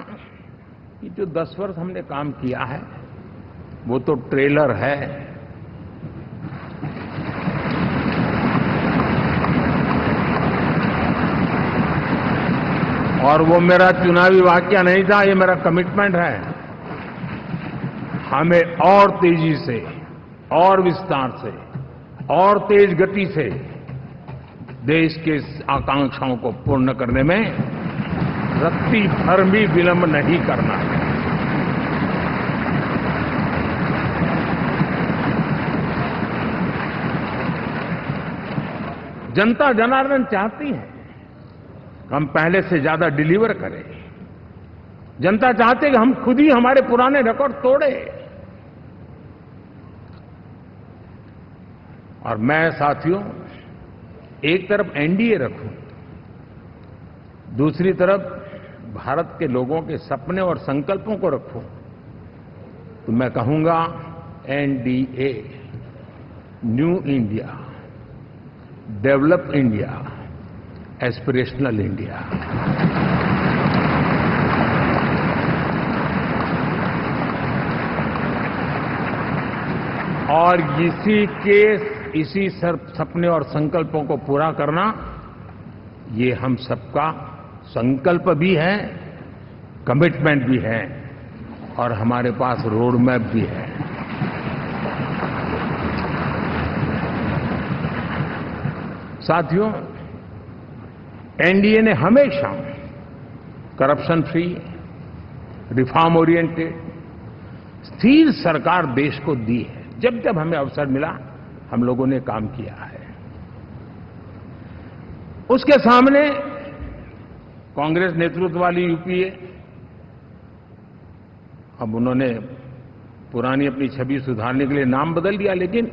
कि जो 10 वर्ष हमने काम किया है वो तो ट्रेलर है। और वो मेरा चुनावी वाक्य नहीं था, ये मेरा कमिटमेंट है। हमें और तेजी से, और विस्तार से, और तेज गति से देश के आकांक्षाओं को पूर्ण करने में रत्ती भर भी विलंब नहीं करना है। जनता जनार्दन चाहती है हम पहले से ज्यादा डिलीवर करें। जनता चाहती है कि हम खुद ही हमारे पुराने रिकॉर्ड तोड़े। और मैं साथियों एक तरफ एनडीए रखूं, दूसरी तरफ भारत के लोगों के सपने और संकल्पों को रखूं, तो मैं कहूंगा NDA, new India, develop India, aspirational India. और इसी सपने और संकल्पों को पूरा करना, ये हम सबका संकल्प भी है, कमिटमेंट भी है और हमारे पास रोड मैप भी है। साथियों, एनडीए ने हमेशा करप्शन फ्री, रिफॉर्म ओरिएंटेड, स्थिर सरकार देश को दी है। जब जब हमें अवसर मिला हम लोगों ने काम किया है। उसके सामने कांग्रेस नेतृत्व वाली यूपीए, अब उन्होंने पुरानी अपनी छवि सुधारने के लिए नाम बदल दिया, लेकिन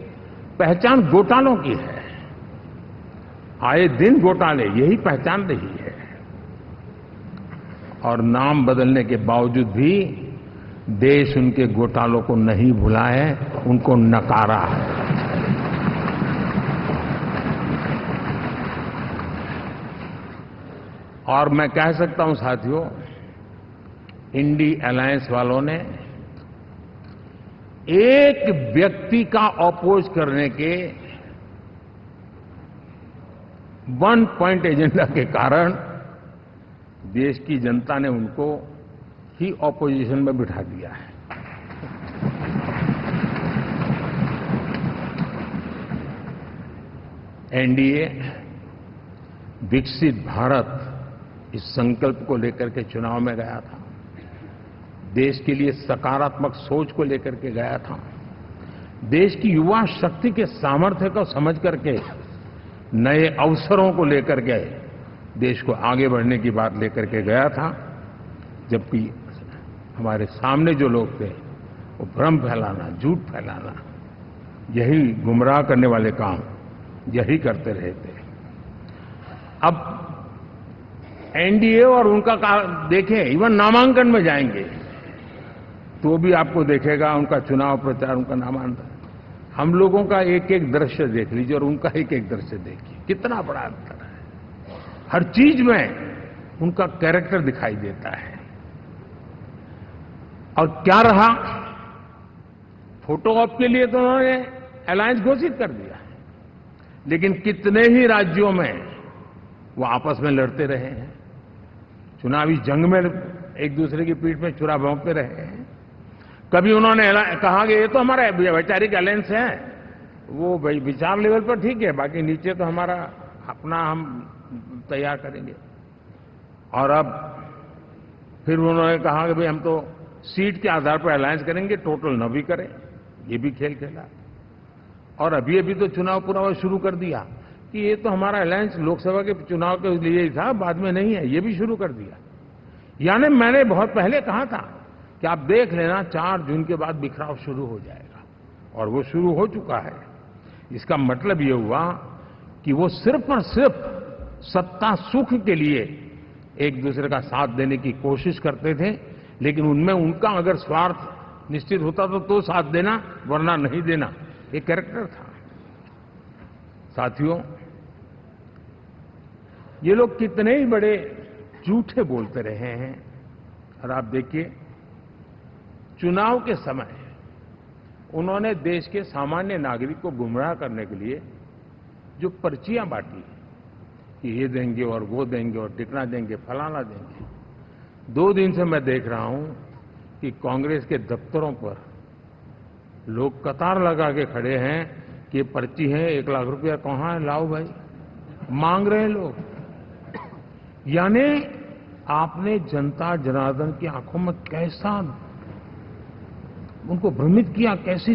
पहचान घोटालों की है। आए दिन घोटाले, यही पहचान रही है। और नाम बदलने के बावजूद भी देश उनके घोटालों को नहीं भुला है, उनको नकारा है। और मैं कह सकता हूं साथियों, इंडी अलायंस वालों ने एक व्यक्ति का अपोज करने के वन पॉइंट एजेंडा के कारण देश की जनता ने उनको ही ऑपोजिशन में बिठा दिया है। एनडीए विकसित भारत, इस संकल्प को लेकर के चुनाव में गया था। देश के लिए सकारात्मक सोच को लेकर के गया था। देश की युवा शक्ति के सामर्थ्य को समझ करके नए अवसरों को लेकर के देश को आगे बढ़ने की बात लेकर के गया था, जबकि हमारे सामने जो लोग थे वो भ्रम फैलाना, झूठ फैलाना, यही गुमराह करने वाले काम यही करते रहे थे। अब एनडीए और उनका देखें, इवन नामांकन में जाएंगे तो भी आपको देखेगा उनका चुनाव प्रचार, उनका नामांकन, हम लोगों का एक एक दृश्य देख लीजिए और उनका एक एक दृश्य देखिए, कितना बड़ा अंतर है। हर चीज में उनका कैरेक्टर दिखाई देता है। और क्या रहा, फोटो ऑप के लिए तो उन्होंने अलायंस घोषित कर दिया, लेकिन कितने ही राज्यों में वो आपस में लड़ते रहे हैं, चुनावी जंग में एक दूसरे की पीठ में छुरा भोंकते रहे हैं। कभी उन्होंने कहा कि ये तो हमारा वैचारिक अलायंस है, वो भाई विचार लेवल पर ठीक है, बाकी नीचे तो हमारा अपना हम तैयार करेंगे। और अब फिर उन्होंने कहा कि भाई हम तो सीट के आधार पर अलायंस करेंगे, टोटल न भी करें, ये भी खेल खेला। और अभी अभी तो चुनाव पूरा शुरू कर दिया कि ये तो हमारा अलायंस लोकसभा के चुनाव के लिए ही था, बाद में नहीं है, ये भी शुरू कर दिया। यानी मैंने बहुत पहले कहा था कि आप देख लेना 4 जून के बाद बिखराव शुरू हो जाएगा, और वो शुरू हो चुका है। इसका मतलब ये हुआ कि वो सिर्फ और सिर्फ सत्ता सुख के लिए एक दूसरे का साथ देने की कोशिश करते थे, लेकिन उनमें उनका अगर स्वार्थ निश्चित होता तो साथ देना, वरना नहीं देना, ये कैरेक्टर था। साथियों, ये लोग कितने ही बड़े झूठे बोलते रहे हैं। और आप देखिए, चुनाव के समय उन्होंने देश के सामान्य नागरिक को गुमराह करने के लिए जो पर्चियां बांटी कि ये देंगे और वो देंगे और टिकना देंगे, फलाना देंगे, 2 दिन से मैं देख रहा हूं कि कांग्रेस के दफ्तरों पर लोग कतार लगा के खड़े हैं कि ये पर्ची है, 1 लाख रुपया कहां है, लाओ भाई, मांग रहे हैं लोग। यानी आपने जनता जनार्दन की आंखों में कैसा उनको भ्रमित किया, कैसी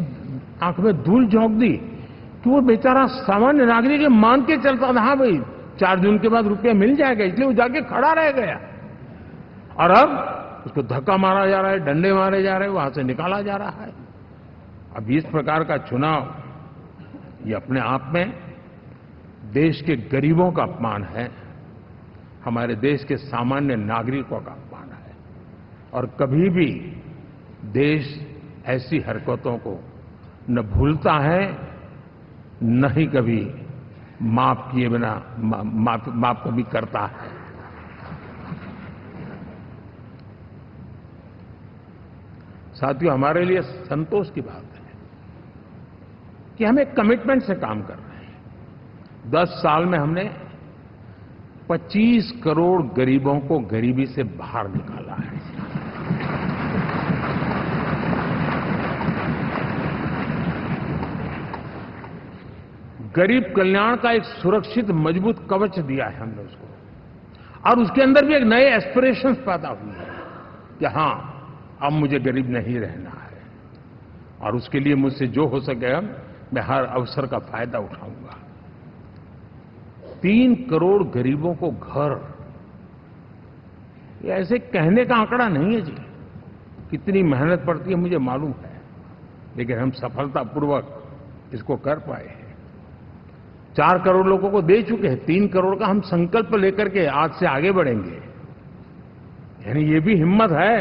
आंख में धूल झोंक दी कि वो बेचारा सामान्य नागरिक मान के चलता था, हाँ भाई 4 जून के बाद रुपया मिल जाएगा, इसलिए वो जाके खड़ा रह गया। और अब उसको धक्का मारा जा रहा है, डंडे मारे जा रहे हैं, वहां से निकाला जा रहा है। अब इस प्रकार का चुनाव ये अपने आप में देश के गरीबों का अपमान है, हमारे देश के सामान्य नागरिकों का अपमान है। और कभी भी देश ऐसी हरकतों को न भूलता है, न ही कभी माफ किए बिना माफ कभी करता है। साथियों, हमारे लिए संतोष की बात है कि हम एक कमिटमेंट से काम कर रहे हैं। 10 साल में हमने 25 करोड़ गरीबों को गरीबी से बाहर निकाला है। गरीब कल्याण का एक सुरक्षित मजबूत कवच दिया है हमने उसको, और उसके अंदर भी एक नए एस्पिरेशंस पैदा हुए हैं कि हां, अब मुझे गरीब नहीं रहना है, और उसके लिए मुझसे जो हो सकेगा मैं हर अवसर का फायदा उठाऊंगा। 3 करोड़ गरीबों को घर, ये ऐसे कहने का आंकड़ा नहीं है जी, कितनी मेहनत पड़ती है मुझे मालूम है, लेकिन हम सफलतापूर्वक इसको कर पाए हैं। 4 करोड़ लोगों को दे चुके हैं, 3 करोड़ का हम संकल्प लेकर के आज से आगे बढ़ेंगे। यानी ये भी हिम्मत है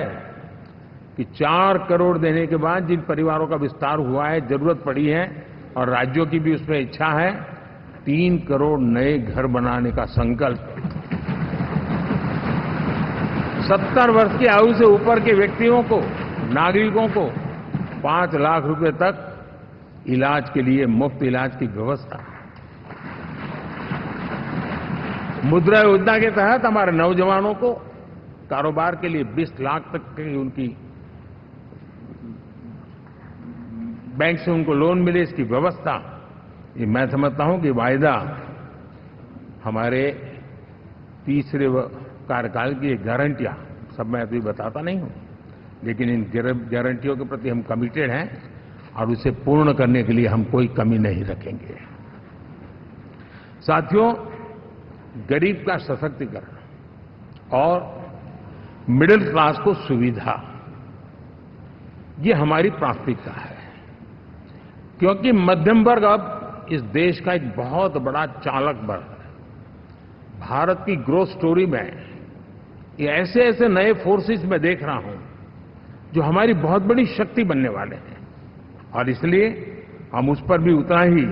कि 4 करोड़ देने के बाद जिन परिवारों का विस्तार हुआ है, जरूरत पड़ी है, और राज्यों की भी उसमें इच्छा है, 3 करोड़ नए घर बनाने का संकल्प। 70 वर्ष की आयु से ऊपर के व्यक्तियों को, नागरिकों को 5 लाख रुपए तक इलाज के लिए मुफ्त इलाज की व्यवस्था। मुद्रा योजना के तहत हमारे नौजवानों को कारोबार के लिए 20 लाख तक की उनकी बैंक से उनको लोन मिले, इसकी व्यवस्था। ये मैं समझता हूं कि वायदा हमारे तीसरे कार्यकाल की गारंटियां, सब मैं अभी बताता नहीं हूं, लेकिन इन गारंटियों के प्रति हम कमिटेड हैं और उसे पूर्ण करने के लिए हम कोई कमी नहीं रखेंगे। साथियों, गरीब का सशक्तिकरण और मिडिल क्लास को सुविधा, ये हमारी प्राथमिकता है, क्योंकि मध्यम वर्ग अब इस देश का एक बहुत बड़ा चालक बल है। भारत की ग्रोथ स्टोरी में ये ऐसे ऐसे नए फोर्सेस मैं देख रहा हूं जो हमारी बहुत बड़ी शक्ति बनने वाले हैं, और इसलिए हम उस पर भी उतना ही,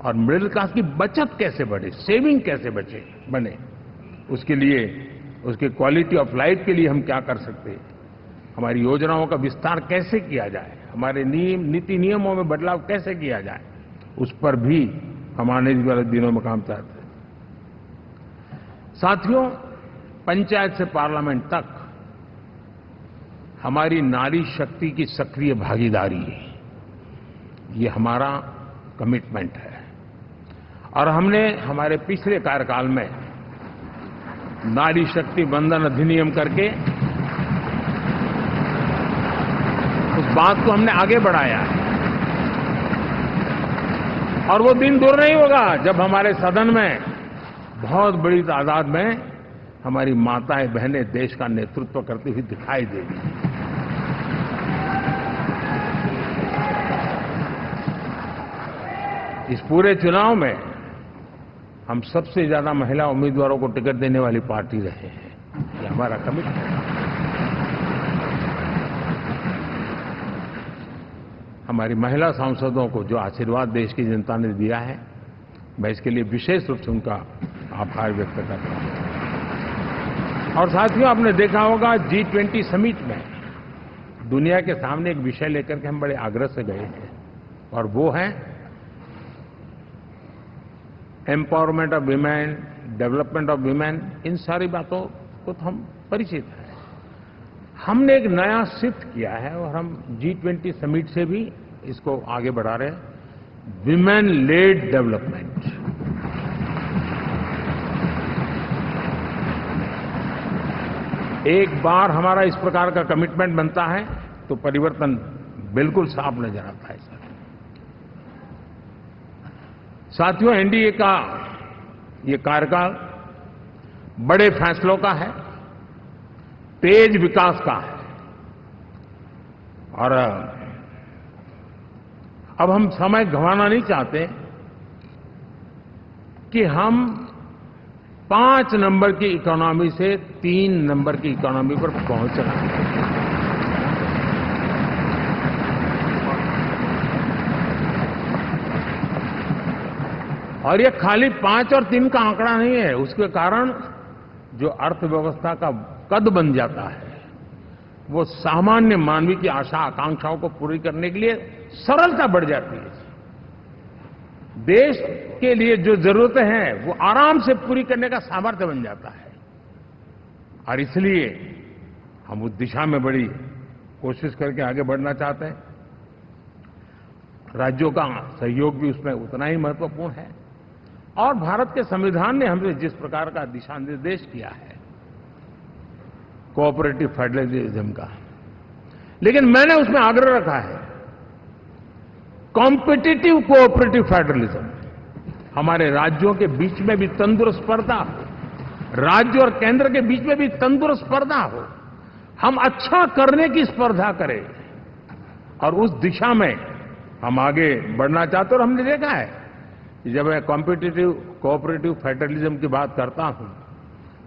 और मिडिल क्लास की बचत कैसे बढ़े, सेविंग कैसे बने, उसके लिए, उसके क्वालिटी ऑफ लाइफ के लिए हम क्या कर सकते हैं, हमारी योजनाओं का विस्तार कैसे किया जाए, हमारे नीति नियमों में बदलाव कैसे किया जाए, उस पर भी हम आने वाले दिनों में काम चाहते हैं। साथियों, पंचायत से पार्लियामेंट तक हमारी नारी शक्ति की सक्रिय भागीदारी, ये हमारा कमिटमेंट है, और हमने हमारे पिछले कार्यकाल में नारी शक्ति वंदन अधिनियम करके उस बात को हमने आगे बढ़ाया है। और वो दिन दूर नहीं होगा जब हमारे सदन में बहुत बड़ी तादाद में हमारी माताएं बहनें देश का नेतृत्व करती हुई दिखाई देगी। इस पूरे चुनाव में हम सबसे ज्यादा महिला उम्मीदवारों को टिकट देने वाली पार्टी रहे हैं, ये हमारा कमिटमेंट है। हमारी महिला सांसदों को जो आशीर्वाद देश की जनता ने दिया है, मैं इसके लिए विशेष रूप से उनका आभार व्यक्त करता हूं। और साथियों, आपने देखा होगा G20 समिट में दुनिया के सामने एक विषय लेकर के हम बड़े आग्रह से गए हैं, और वो है empowerment of women, development of women. इन सारी बातों को तो हम परिचित हैं। हमने एक नया सिद्ध किया है, और हम G20 समिट से भी इसको आगे बढ़ा रहे हैं, विमेन लेड डेवलपमेंट। एक बार हमारा इस प्रकार का कमिटमेंट बनता है तो परिवर्तन बिल्कुल साफ नजर आता है। साथियों, एनडीए का ये कार्यकाल बड़े फैसलों का है, तेज विकास का है, और अब हम समय गंवाना नहीं चाहते कि हम 5 नंबर की इकोनॉमी से 3 नंबर की इकोनॉमी पर पहुंचना है। और ये खाली 5 और 3 का आंकड़ा नहीं है, उसके कारण जो अर्थव्यवस्था का कद बन जाता है, वो सामान्य मानवीय की आशा आकांक्षाओं को पूरी करने के लिए सरलता बढ़ जाती है। देश के लिए जो जरूरतें हैं वो आराम से पूरी करने का सामर्थ्य बन जाता है, और इसलिए हम उस दिशा में बड़ी कोशिश करके आगे बढ़ना चाहते हैं। राज्यों का सहयोग भी उसमें उतना ही महत्वपूर्ण है, और भारत के संविधान ने हमें जिस प्रकार का दिशा निर्देश किया है कोऑपरेटिव फेडरलिज्म का, लेकिन मैंने उसमें आग्रह रखा है कॉम्पिटिटिव कोऑपरेटिव फेडरलिज्म। हमारे राज्यों के बीच में भी तंदुरुस्त स्पर्धा हो, राज्य और केंद्र के बीच में भी तंदुरुस्त स्पर्धा हो, हम अच्छा करने की स्पर्धा करें, और उस दिशा में हम आगे बढ़ना चाहते हैं। और हमने देखा है कि जब मैं कॉम्पिटिटिव कोऑपरेटिव फेडरलिज्म की बात करता हूं,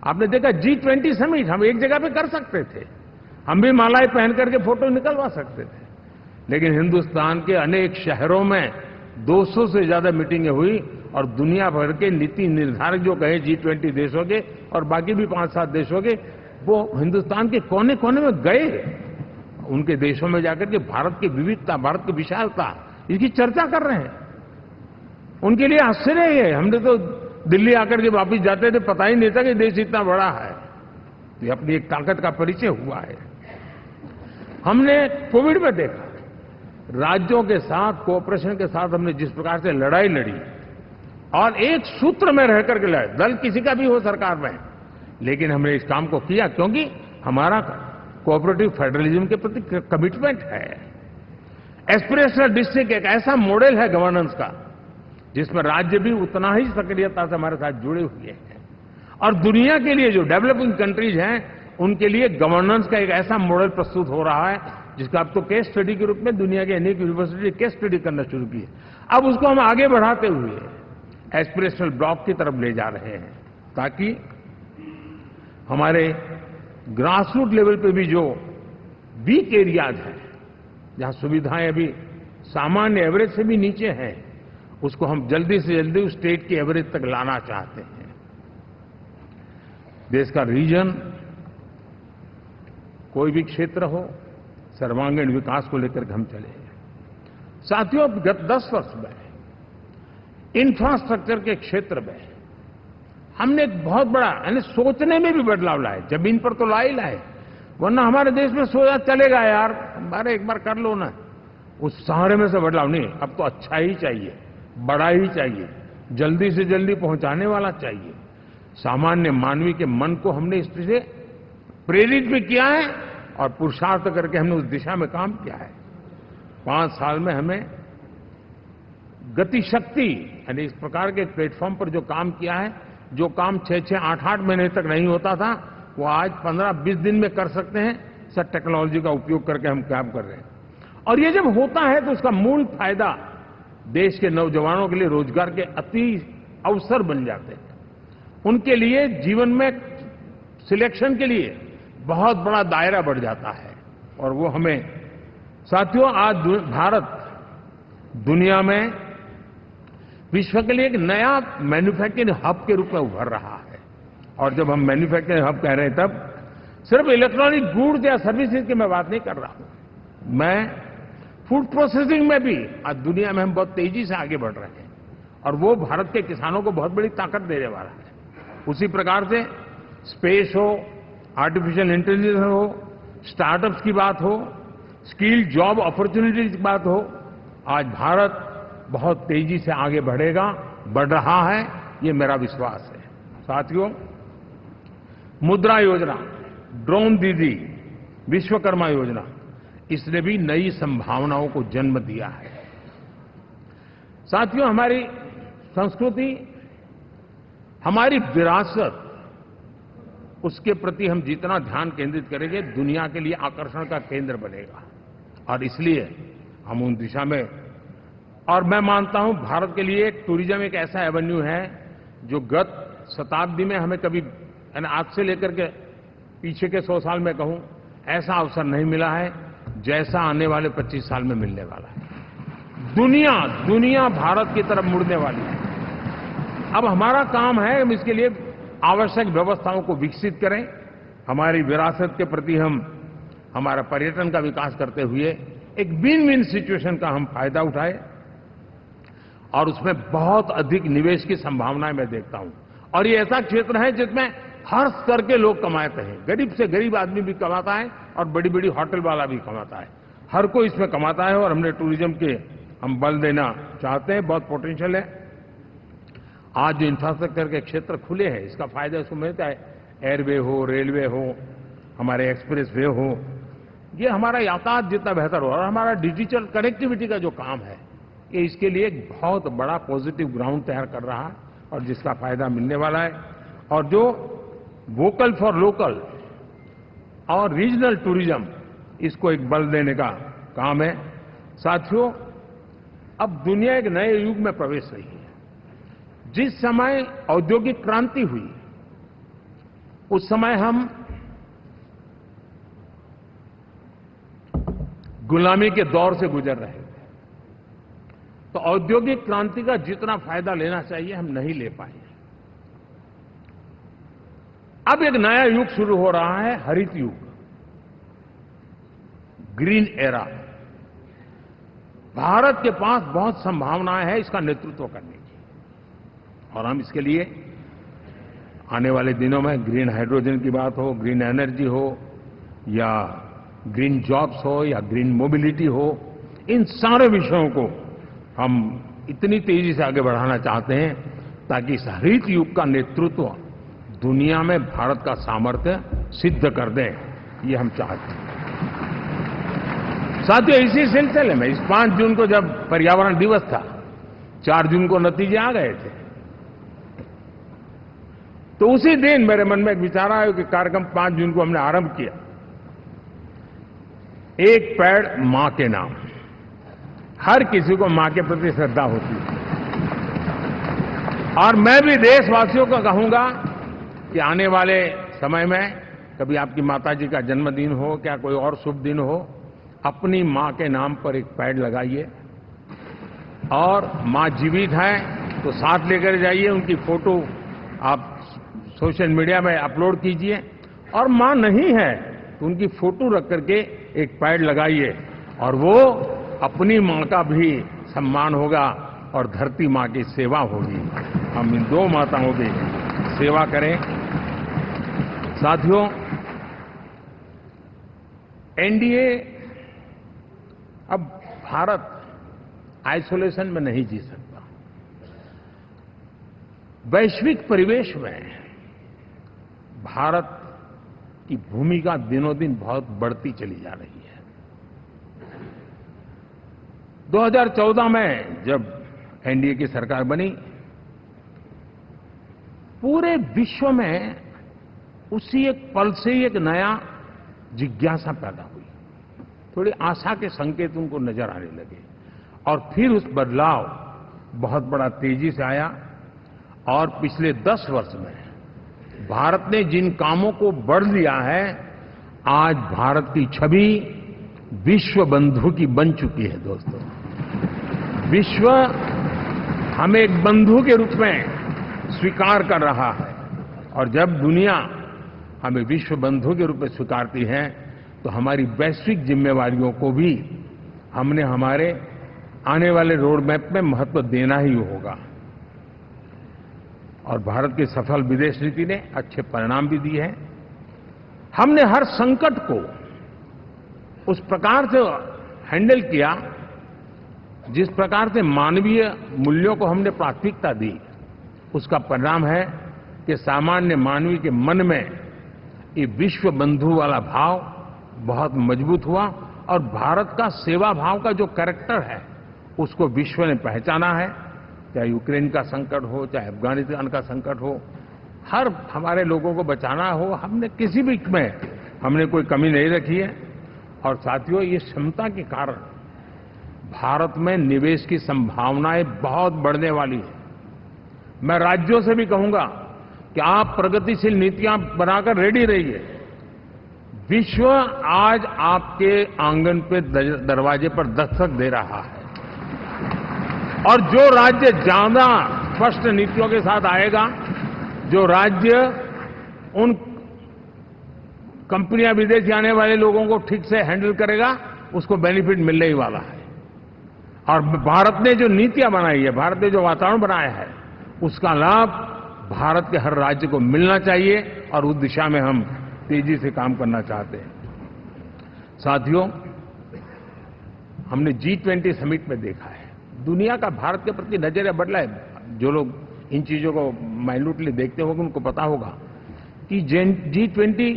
आपने देखा G20 समिट हम एक जगह पे कर सकते थे, हम भी मालाएं पहन करके फोटो निकलवा सकते थे, लेकिन हिंदुस्तान के अनेक शहरों में 200 से ज्यादा मीटिंगें हुई, और दुनिया भर के नीति निर्धारक जो कहे G20 देशों के और बाकी भी 5-7 देशों के, वो हिंदुस्तान के कोने कोने में गए, उनके देशों में जाकर के भारत की विविधता, भारत की विशालता, इसकी चर्चा कर रहे हैं। उनके लिए आश्चर्य है, हमने तो दिल्ली आकर के वापिस जाते थे, पता ही नहीं था कि देश इतना बड़ा है। ये अपनी एक ताकत का परिचय हुआ है। हमने कोविड में देखा, राज्यों के साथ कोऑपरेशन के साथ हमने जिस प्रकार से लड़ाई लड़ी, और एक सूत्र में रह करके लड़े, दल किसी का भी हो सरकार में, लेकिन हमने इस काम को किया क्योंकि हमारा कोऑपरेटिव फेडरलिज्म के प्रति कमिटमेंट है। एस्पिरेशनल डिस्ट्रिक्ट एक ऐसा मॉडल है गवर्नेंस का जिसमें राज्य भी उतना ही सक्रियता से हमारे साथ जुड़े हुए हैं। और दुनिया के लिए जो डेवलपिंग कंट्रीज हैं, उनके लिए गवर्नेंस का एक ऐसा मॉडल प्रस्तुत हो रहा है जिसका अब तो केस स्टडी के रूप में दुनिया के अनेक यूनिवर्सिटी केस स्टडी करना शुरू की है। अब उसको हम आगे बढ़ाते हुए एस्पिरेशनल ब्लॉक की तरफ ले जा रहे हैं, ताकि हमारे ग्रासरूट लेवल पे भी जो वीक एरियाज हैं, जहां सुविधाएं अभी सामान्य एवरेज से भी नीचे हैं, उसको हम जल्दी से जल्दी उस स्टेट की एवरेज तक लाना चाहते हैं। देश का रीजन, कोई भी क्षेत्र हो, सर्वांगीण विकास को लेकर हम चले। साथियों, गत 10 वर्ष में इंफ्रास्ट्रक्चर के क्षेत्र में हमने एक बहुत बड़ा, यानी सोचने में भी बदलाव लाए। जमीन पर तो लाए, वरना हमारे देश में सोचा चलेगा यार, अरे एक बार कर लो ना, उस सारे में से बदलाव नहीं। अब तो अच्छा ही चाहिए, बड़ा ही चाहिए, जल्दी से जल्दी पहुंचाने वाला चाहिए। सामान्य मानवीय के मन को हमने इस तरह से प्रेरित भी किया है और पुरुषार्थ करके हमने उस दिशा में काम किया है। 5 साल में हमें गति शक्ति, यानी इस प्रकार के प्लेटफॉर्म पर जो काम किया है, जो काम 6-6, 8-8 महीने तक नहीं होता था, वो आज 15-20 दिन में कर सकते हैं। सर, टेक्नोलॉजी का उपयोग करके हम काम कर रहे हैं। और ये जब होता है तो उसका मूल फायदा देश के नौजवानों के लिए रोजगार के अति अवसर बन जाते हैं। उनके लिए जीवन में सिलेक्शन के लिए बहुत बड़ा दायरा बढ़ जाता है। और वो हमें, साथियों, आज भारत दुनिया में विश्व के लिए एक नया मैन्युफैक्चरिंग हब के रूप में उभर रहा है। और जब हम मैन्युफैक्चरिंग हब कह रहे हैं, तब सिर्फ इलेक्ट्रॉनिक गुड्स या सर्विसेज की मैं बात नहीं कर रहा हूं। मैं फूड प्रोसेसिंग में भी आज दुनिया में हम बहुत तेजी से आगे बढ़ रहे हैं, और वो भारत के किसानों को बहुत बड़ी ताकत देने वाला है। उसी प्रकार से स्पेस हो, आर्टिफिशियल इंटेलिजेंस हो, स्टार्टअप्स की बात हो, स्किल जॉब अपॉर्चुनिटीज की बात हो, आज भारत बहुत तेजी से आगे बढ़ेगा, बढ़ रहा है, ये मेरा विश्वास है। साथियों, मुद्रा योजना, ड्रोन दीदी, विश्वकर्मा योजना, इसने भी नई संभावनाओं को जन्म दिया है। साथियों, हमारी संस्कृति, हमारी विरासत, उसके प्रति हम जितना ध्यान केंद्रित करेंगे, दुनिया के लिए आकर्षण का केंद्र बनेगा। और इसलिए हम उन दिशा में, और मैं मानता हूं भारत के लिए टूरिज्म एक ऐसा एवेन्यू है जो गत शताब्दी में हमें कभी, आज से लेकर के पीछे के 100 साल में कहूं, ऐसा अवसर नहीं मिला है जैसा आने वाले 25 साल में मिलने वाला है। दुनिया भारत की तरफ मुड़ने वाली है। अब हमारा काम है हम इसके लिए आवश्यक व्यवस्थाओं को विकसित करें, हमारी विरासत के प्रति हम हमारा पर्यटन का विकास करते हुए एक विन विन सिचुएशन का हम फायदा उठाएं, और उसमें बहुत अधिक निवेश की संभावनाएं मैं देखता हूं। और ये ऐसा क्षेत्र है जिसमें हर स्तर के लोग कमाते हैं, गरीब से गरीब आदमी भी कमाता है और बड़ी बड़ी होटल वाला भी कमाता है, हर कोई इसमें कमाता है। और हमने टूरिज्म के हम बल देना चाहते हैं, बहुत पोटेंशियल है। आज जो इंफ्रास्ट्रक्चर के क्षेत्र खुले हैं, इसका फायदा उसको मिलता है। एयरवे हो, रेलवे हो, हमारे एक्सप्रेस वे हो, ये हमारा यातायात जितना बेहतर हो, और हमारा डिजिटल कनेक्टिविटी का जो काम है, ये इसके लिए एक बहुत बड़ा पॉजिटिव ग्राउंड तैयार कर रहा है, और जिसका फायदा मिलने वाला है। और जो वोकल फॉर लोकल और रीजनल टूरिज्म, इसको एक बल देने का काम है। साथियों, अब दुनिया एक नए युग में प्रवेश रही है। जिस समय औद्योगिक क्रांति हुई, उस समय हम गुलामी के दौर से गुजर रहे थे। तो औद्योगिक क्रांति का जितना फायदा लेना चाहिए हम नहीं ले पाए। अब एक नया युग शुरू हो रहा है, हरित युग, ग्रीन एरा। भारत के पास बहुत संभावनाएं हैं इसका नेतृत्व करने की, और हम इसके लिए आने वाले दिनों में ग्रीन हाइड्रोजन की बात हो, ग्रीन एनर्जी हो, या ग्रीन जॉब्स हो, या ग्रीन मोबिलिटी हो, इन सारे विषयों को हम इतनी तेजी से आगे बढ़ाना चाहते हैं ताकि इस हरित युग का नेतृत्व दुनिया में भारत का सामर्थ्य सिद्ध कर दें, ये हम चाहते हैं। साथियों, इसी सिलसिले में इस 5 जून को जब पर्यावरण दिवस था, 4 जून को नतीजे आ गए थे। तो उसी दिन मेरे मन में एक विचार आया कि कार्यक्रम 5 जून को हमने आरंभ किया, एक पेड़ मां के नाम। हर किसी को मां के प्रति श्रद्धा होती है, और मैं भी देशवासियों को कहूंगा कि आने वाले समय में कभी आपकी माताजी का जन्मदिन हो, क्या कोई और शुभ दिन हो, अपनी मां के नाम पर एक पेड़ लगाइए। और मां जीवित है तो साथ लेकर जाइए, उनकी फोटो आप सोशल मीडिया में अपलोड कीजिए, और मां नहीं है तो उनकी फोटो रख करके एक पेड़ लगाइए, और वो अपनी मां का भी सम्मान होगा और धरती मां की सेवा होगी। हम इन 2 माताओं की सेवा करें। साथियों, एनडीए, अब भारत आइसोलेशन में नहीं जी सकता। वैश्विक परिवेश में भारत की भूमिका दिनों दिन बहुत बढ़ती चली जा रही है। 2014 में जब एनडीए की सरकार बनी, पूरे विश्व में उसी एक पल से ही एक नया जिज्ञासा पैदा हुई, थोड़ी आशा के संकेत उनको नजर आने लगे, और फिर उस बदलाव बहुत बड़ा तेजी से आया। और पिछले 10 वर्ष में भारत ने जिन कामों को बढ़ लिया है, आज भारत की छवि विश्व बंधु की बन चुकी है। दोस्तों, विश्व हमें एक बंधु के रूप में स्वीकार कर रहा है, और जब दुनिया हमें विश्व बंधु के रूप में स्वीकारती है तो हमारी वैश्विक जिम्मेवारियों को भी हमने हमारे आने वाले रोड मैप में महत्व देना ही होगा। और भारत की सफल विदेश नीति ने अच्छे परिणाम भी दिए हैं। हमने हर संकट को उस प्रकार से हैंडल किया जिस प्रकार से मानवीय मूल्यों को हमने प्राथमिकता दी। उसका परिणाम है कि सामान्य मानवी के मन में ये विश्व बंधु वाला भाव बहुत मजबूत हुआ, और भारत का सेवा भाव का जो कैरेक्टर है उसको विश्व ने पहचाना है। चाहे यूक्रेन का संकट हो, चाहे अफगानिस्तान का संकट हो, हर हमारे लोगों को बचाना हो, हमने किसी भी में हमने कोई कमी नहीं रखी है। और साथियों, ये क्षमता के कारण भारत में निवेश की संभावनाएं बहुत बढ़ने वाली है। मैं राज्यों से भी कहूंगा कि आप प्रगतिशील नीतियां बनाकर रेडी रहिए। विश्व आज आपके आंगन पे दरवाजे पर दस्तक दे रहा है, और जो राज्य ज्यादा स्पष्ट नीतियों के साथ आएगा, जो राज्य उन कंपनियां विदेशी आने वाले लोगों को ठीक से हैंडल करेगा, उसको बेनिफिट मिलने ही वाला है। और भारत ने जो नीतियां बनाई है, भारत ने जो वातावरण बनाया है, उसका लाभ भारत के हर राज्य को मिलना चाहिए, और उस दिशा में हम तेजी से काम करना चाहते हैं। साथियों, हमने G20 समिट में देखा है, दुनिया का भारत के प्रति नजरिया बदला है। जो लोग इन चीजों को माइन्यूटली देखते होंगे उनको पता होगा कि G20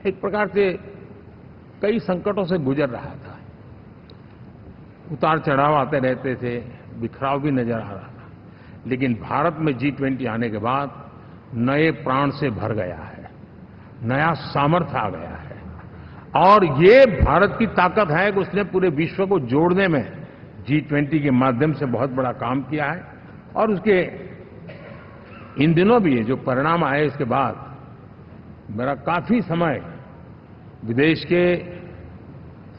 एक प्रकार से कई संकटों से गुजर रहा था। उतार चढ़ाव आते रहते थे, बिखराव भी नजर आ रहा था, लेकिन भारत में G20 आने के बाद नए प्राण से भर गया है, नया सामर्थ्य आ गया है। और ये भारत की ताकत है कि उसने पूरे विश्व को जोड़ने में G20 के माध्यम से बहुत बड़ा काम किया है। और उसके इन दिनों भी जो परिणाम आए, इसके बाद मेरा काफी समय विदेश के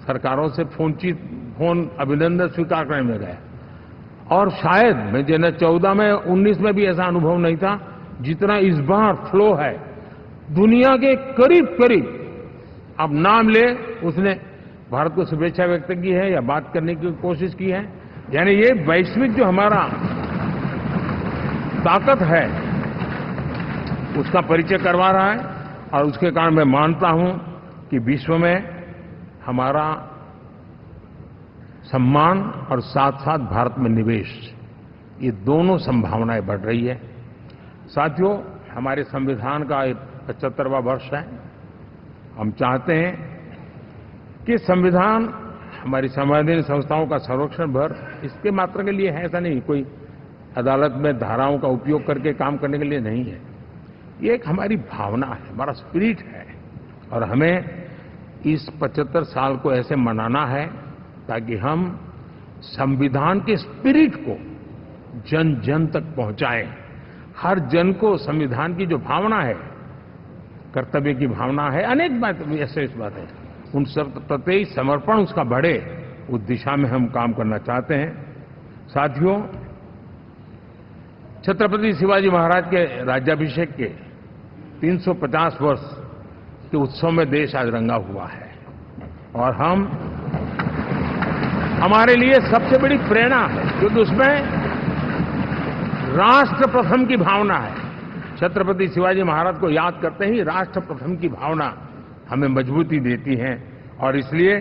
सरकारों से फोन अभिनंदन स्वीकार करने में गया, और शायद मैं 2014 में 19 में भी ऐसा अनुभव नहीं था जितना इस बार फ्लो है। दुनिया के करीब करीब, अब नाम ले, उसने भारत को शुभेच्छा व्यक्त की है या बात करने की कोशिश की है। यानी ये वैश्विक जो हमारा ताकत है उसका परिचय करवा रहा है, और उसके कारण मैं मानता हूं कि विश्व में हमारा सम्मान और साथ साथ भारत में निवेश, ये दोनों संभावनाएं बढ़ रही है। साथियों, हमारे संविधान का 75वां वर्ष है। हम चाहते हैं कि संविधान हमारी संवैधानिक संस्थाओं का संरक्षण भर इसके मात्र के लिए है, ऐसा नहीं। कोई अदालत में धाराओं का उपयोग करके काम करने के लिए नहीं है। ये एक हमारी भावना है, हमारा स्पिरिट है, और हमें इस 75 साल को ऐसे मनाना है ताकि हम संविधान के स्पिरिट को जन जन तक पहुंचाएं। हर जन को संविधान की जो भावना है, कर्तव्य की भावना है, अनेक बात ऐसे इस बात है, उन सब प्रति समर्पण उसका बढ़े, उस दिशा में हम काम करना चाहते हैं। साथियों, छत्रपति शिवाजी महाराज के राज्याभिषेक के 350 वर्ष के उत्सव में देश आज रंगा हुआ है, और हमारे लिए सबसे बड़ी प्रेरणा है, क्योंकि उसमें राष्ट्र प्रथम की भावना है। छत्रपति शिवाजी महाराज को याद करते ही राष्ट्र प्रथम की भावना हमें मजबूती देती है, और इसलिए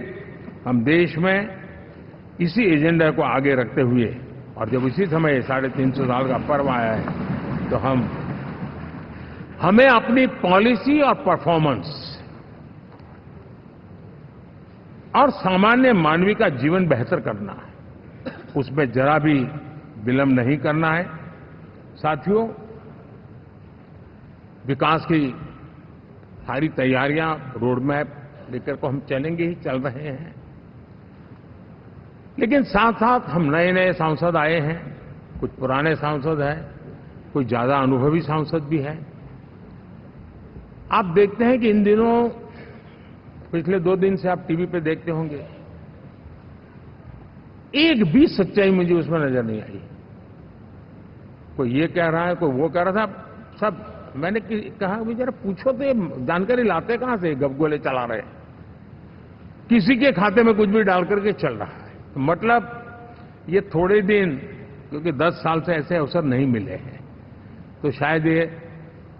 हम देश में इसी एजेंडा को आगे रखते हुए, और जब इसी समय 350 साल का पर्व आया है, तो हमें अपनी पॉलिसी और परफॉर्मेंस और सामान्य मानवीय का जीवन बेहतर करना है, उसमें जरा भी विलंब नहीं करना है। साथियों, विकास की सारी तैयारियां, रोड मैप लेकर को हम चलेंगे ही, चल रहे हैं, लेकिन साथ साथ हम नए नए सांसद आए हैं, कुछ पुराने सांसद हैं, कुछ ज्यादा अनुभवी सांसद भी हैं। आप देखते हैं कि इन दिनों, पिछले 2 दिन से आप टीवी पे देखते होंगे, एक भी सच्चाई मुझे उसमें नजर नहीं आई। कोई ये कह रहा है, कोई वो कह रहा था, सब मैंने कहा भी जरा पूछो तो ये जानकारी लाते कहां से, गपगोले चला रहे हैं, किसी के खाते में कुछ भी डाल करके चल रहा है। तो मतलब ये थोड़े दिन, क्योंकि 10 साल से ऐसे अवसर नहीं मिले हैं, तो शायद ये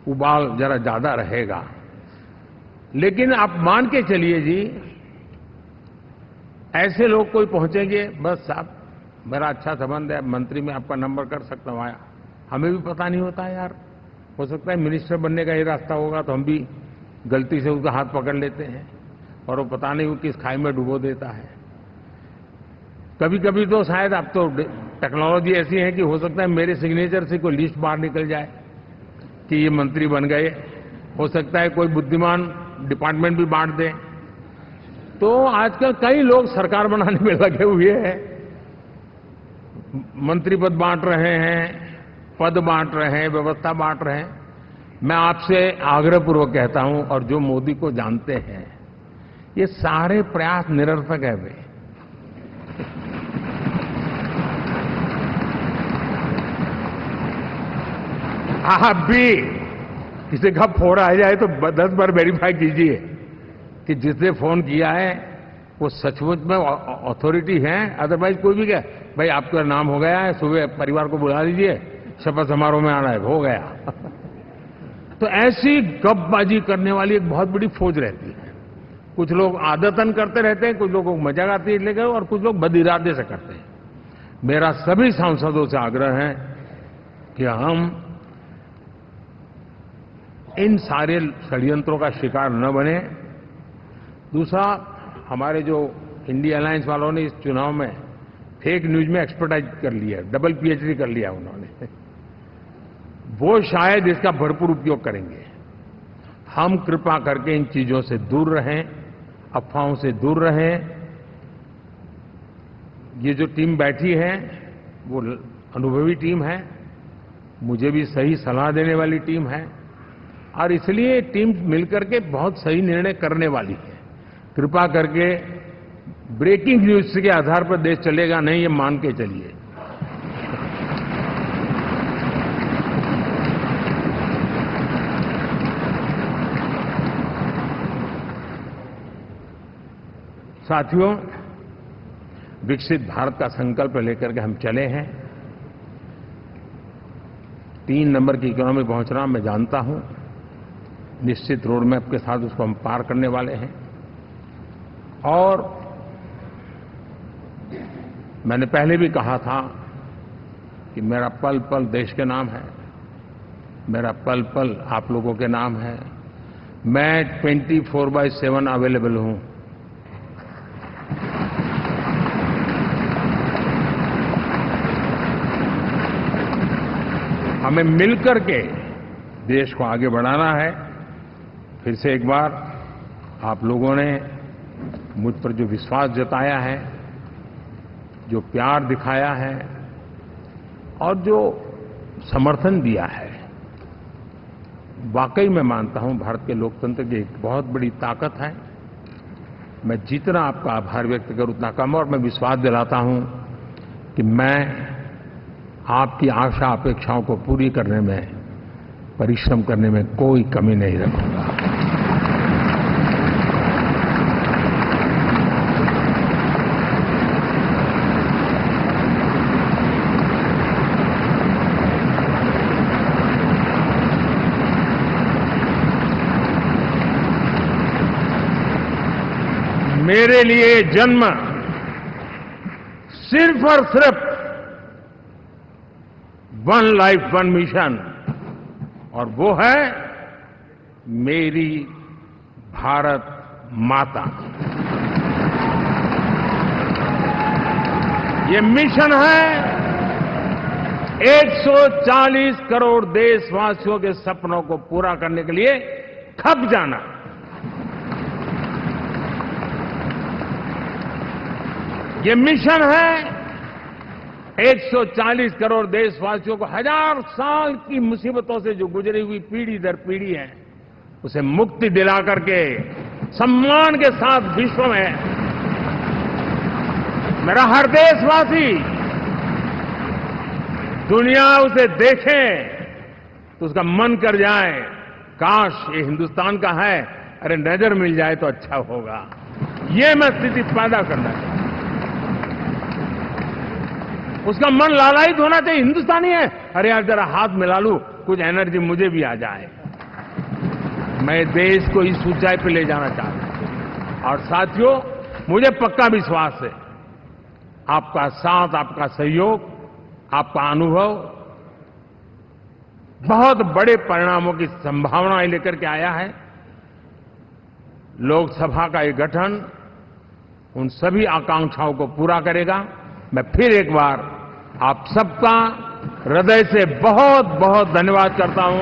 उबाल जरा ज्यादा रहेगा। लेकिन आप मान के चलिए जी, ऐसे लोग कोई पहुंचेंगे, बस साहब मेरा अच्छा संबंध है, मंत्री में आपका नंबर कर सकता हूं, आया, हमें भी पता नहीं होता यार, हो सकता है मिनिस्टर बनने का ये रास्ता होगा, तो हम भी गलती से उसका हाथ पकड़ लेते हैं, और वो पता नहीं वो किस खाई में डुबो देता है। कभी कभी तो शायद अब तो टेक्नोलॉजी ऐसी है कि हो सकता है मेरे सिग्नेचर से कोई लिस्ट बाहर निकल जाए कि ये मंत्री बन गए, हो सकता है कोई बुद्धिमान डिपार्टमेंट भी बांट दे। तो आजकल कई लोग सरकार बनाने में लगे हुए हैं, मंत्री पद बांट रहे हैं, पद बांट रहे हैं, व्यवस्था बांट रहे हैं। मैं आपसे आग्रहपूर्वक कहता हूं, और जो मोदी को जानते हैं, ये सारे प्रयास निरर्थक है। वे आप भी किसी का फोन आ जाए तो 10 बार वेरीफाई कीजिए कि जिसने फोन किया है वो सचमुच में अथॉरिटी है। अदरवाइज कोई भी कहे भाई आपका नाम हो गया है, सुबह परिवार को बुला लीजिए, शपथ समारोह में आना है, हो गया। तो ऐसी गपबाजी करने वाली एक बहुत बड़ी फौज रहती है। कुछ लोग आदतन करते रहते हैं, कुछ लोगों को मजाक आती है लेकर, और कुछ लोग बद-इरादे से करते हैं। मेरा सभी सांसदों से आग्रह है कि हम इन सारे षड्यंत्रों का शिकार न बने। दूसरा, हमारे जो इंडिया अलायंस वालों ने इस चुनाव में फेक न्यूज में एक्सपर्टाइज कर लिया, डबल पीएचडी कर लिया उन्होंने, वो शायद इसका भरपूर उपयोग करेंगे। हम कृपा करके इन चीजों से दूर रहें, अफवाहों से दूर रहें। ये जो टीम बैठी है वो अनुभवी टीम है, मुझे भी सही सलाह देने वाली टीम है, और इसलिए टीम मिलकर के बहुत सही निर्णय करने वाली है। कृपा करके ब्रेकिंग न्यूज के आधार पर देश चलेगा नहीं, ये मान के चलिए। साथियों, विकसित भारत का संकल्प लेकर के हम चले हैं। 3 नंबर की इकोनॉमी पहुंचना मैं जानता हूं, निश्चित रोड मैप के साथ उसको हम पार करने वाले हैं। और मैंने पहले भी कहा था कि मेरा पल पल देश के नाम है, मेरा पल पल आप लोगों के नाम है। मैं 24/7 अवेलेबल हूं। हमें मिलकर के देश को आगे बढ़ाना है। फिर से एक बार आप लोगों ने मुझ पर जो विश्वास जताया है, जो प्यार दिखाया है और जो समर्थन दिया है, वाकई मैं मानता हूं भारत के लोकतंत्र की एक बहुत बड़ी ताकत है। मैं जितना आपका आभार व्यक्त करूं उतना कम, और मैं विश्वास दिलाता हूं कि मैं आपकी आशा अपेक्षाओं को पूरी करने में, परिश्रम करने में कोई कमी नहीं रखूंगा। मेरे लिए जन्म सिर्फ और सिर्फ वन लाइफ वन मिशन, और वो है मेरी भारत माता। ये मिशन है 140 करोड़ देशवासियों के सपनों को पूरा करने के लिए खप जाना। ये मिशन है 140 करोड़ देशवासियों को हजार साल की मुसीबतों से जो गुजरी हुई पीढ़ी दर पीढ़ी है, उसे मुक्ति दिला करके सम्मान के साथ विश्व में मेरा हर देशवासी दुनिया उसे देखे तो उसका मन कर जाए, काश ये हिंदुस्तान का है, अरे नजर मिल जाए तो अच्छा होगा। ये मैं स्थिति पैदा करना चाहता हूं। उसका मन लालायित होना चाहिए, हिंदुस्तानी है, अरे यार जरा हाथ मिला लूं, कुछ एनर्जी मुझे भी आ जाए। मैं देश को इस ऊंचाई पे ले जाना चाहता हूं। और साथियों, मुझे पक्का विश्वास है आपका साथ, आपका सहयोग, आपका अनुभव बहुत बड़े परिणामों की संभावनाएं लेकर के आया है। लोकसभा का ये गठन उन सभी आकांक्षाओं को पूरा करेगा। मैं फिर एक बार आप सबका हृदय से बहुत बहुत धन्यवाद करता हूं।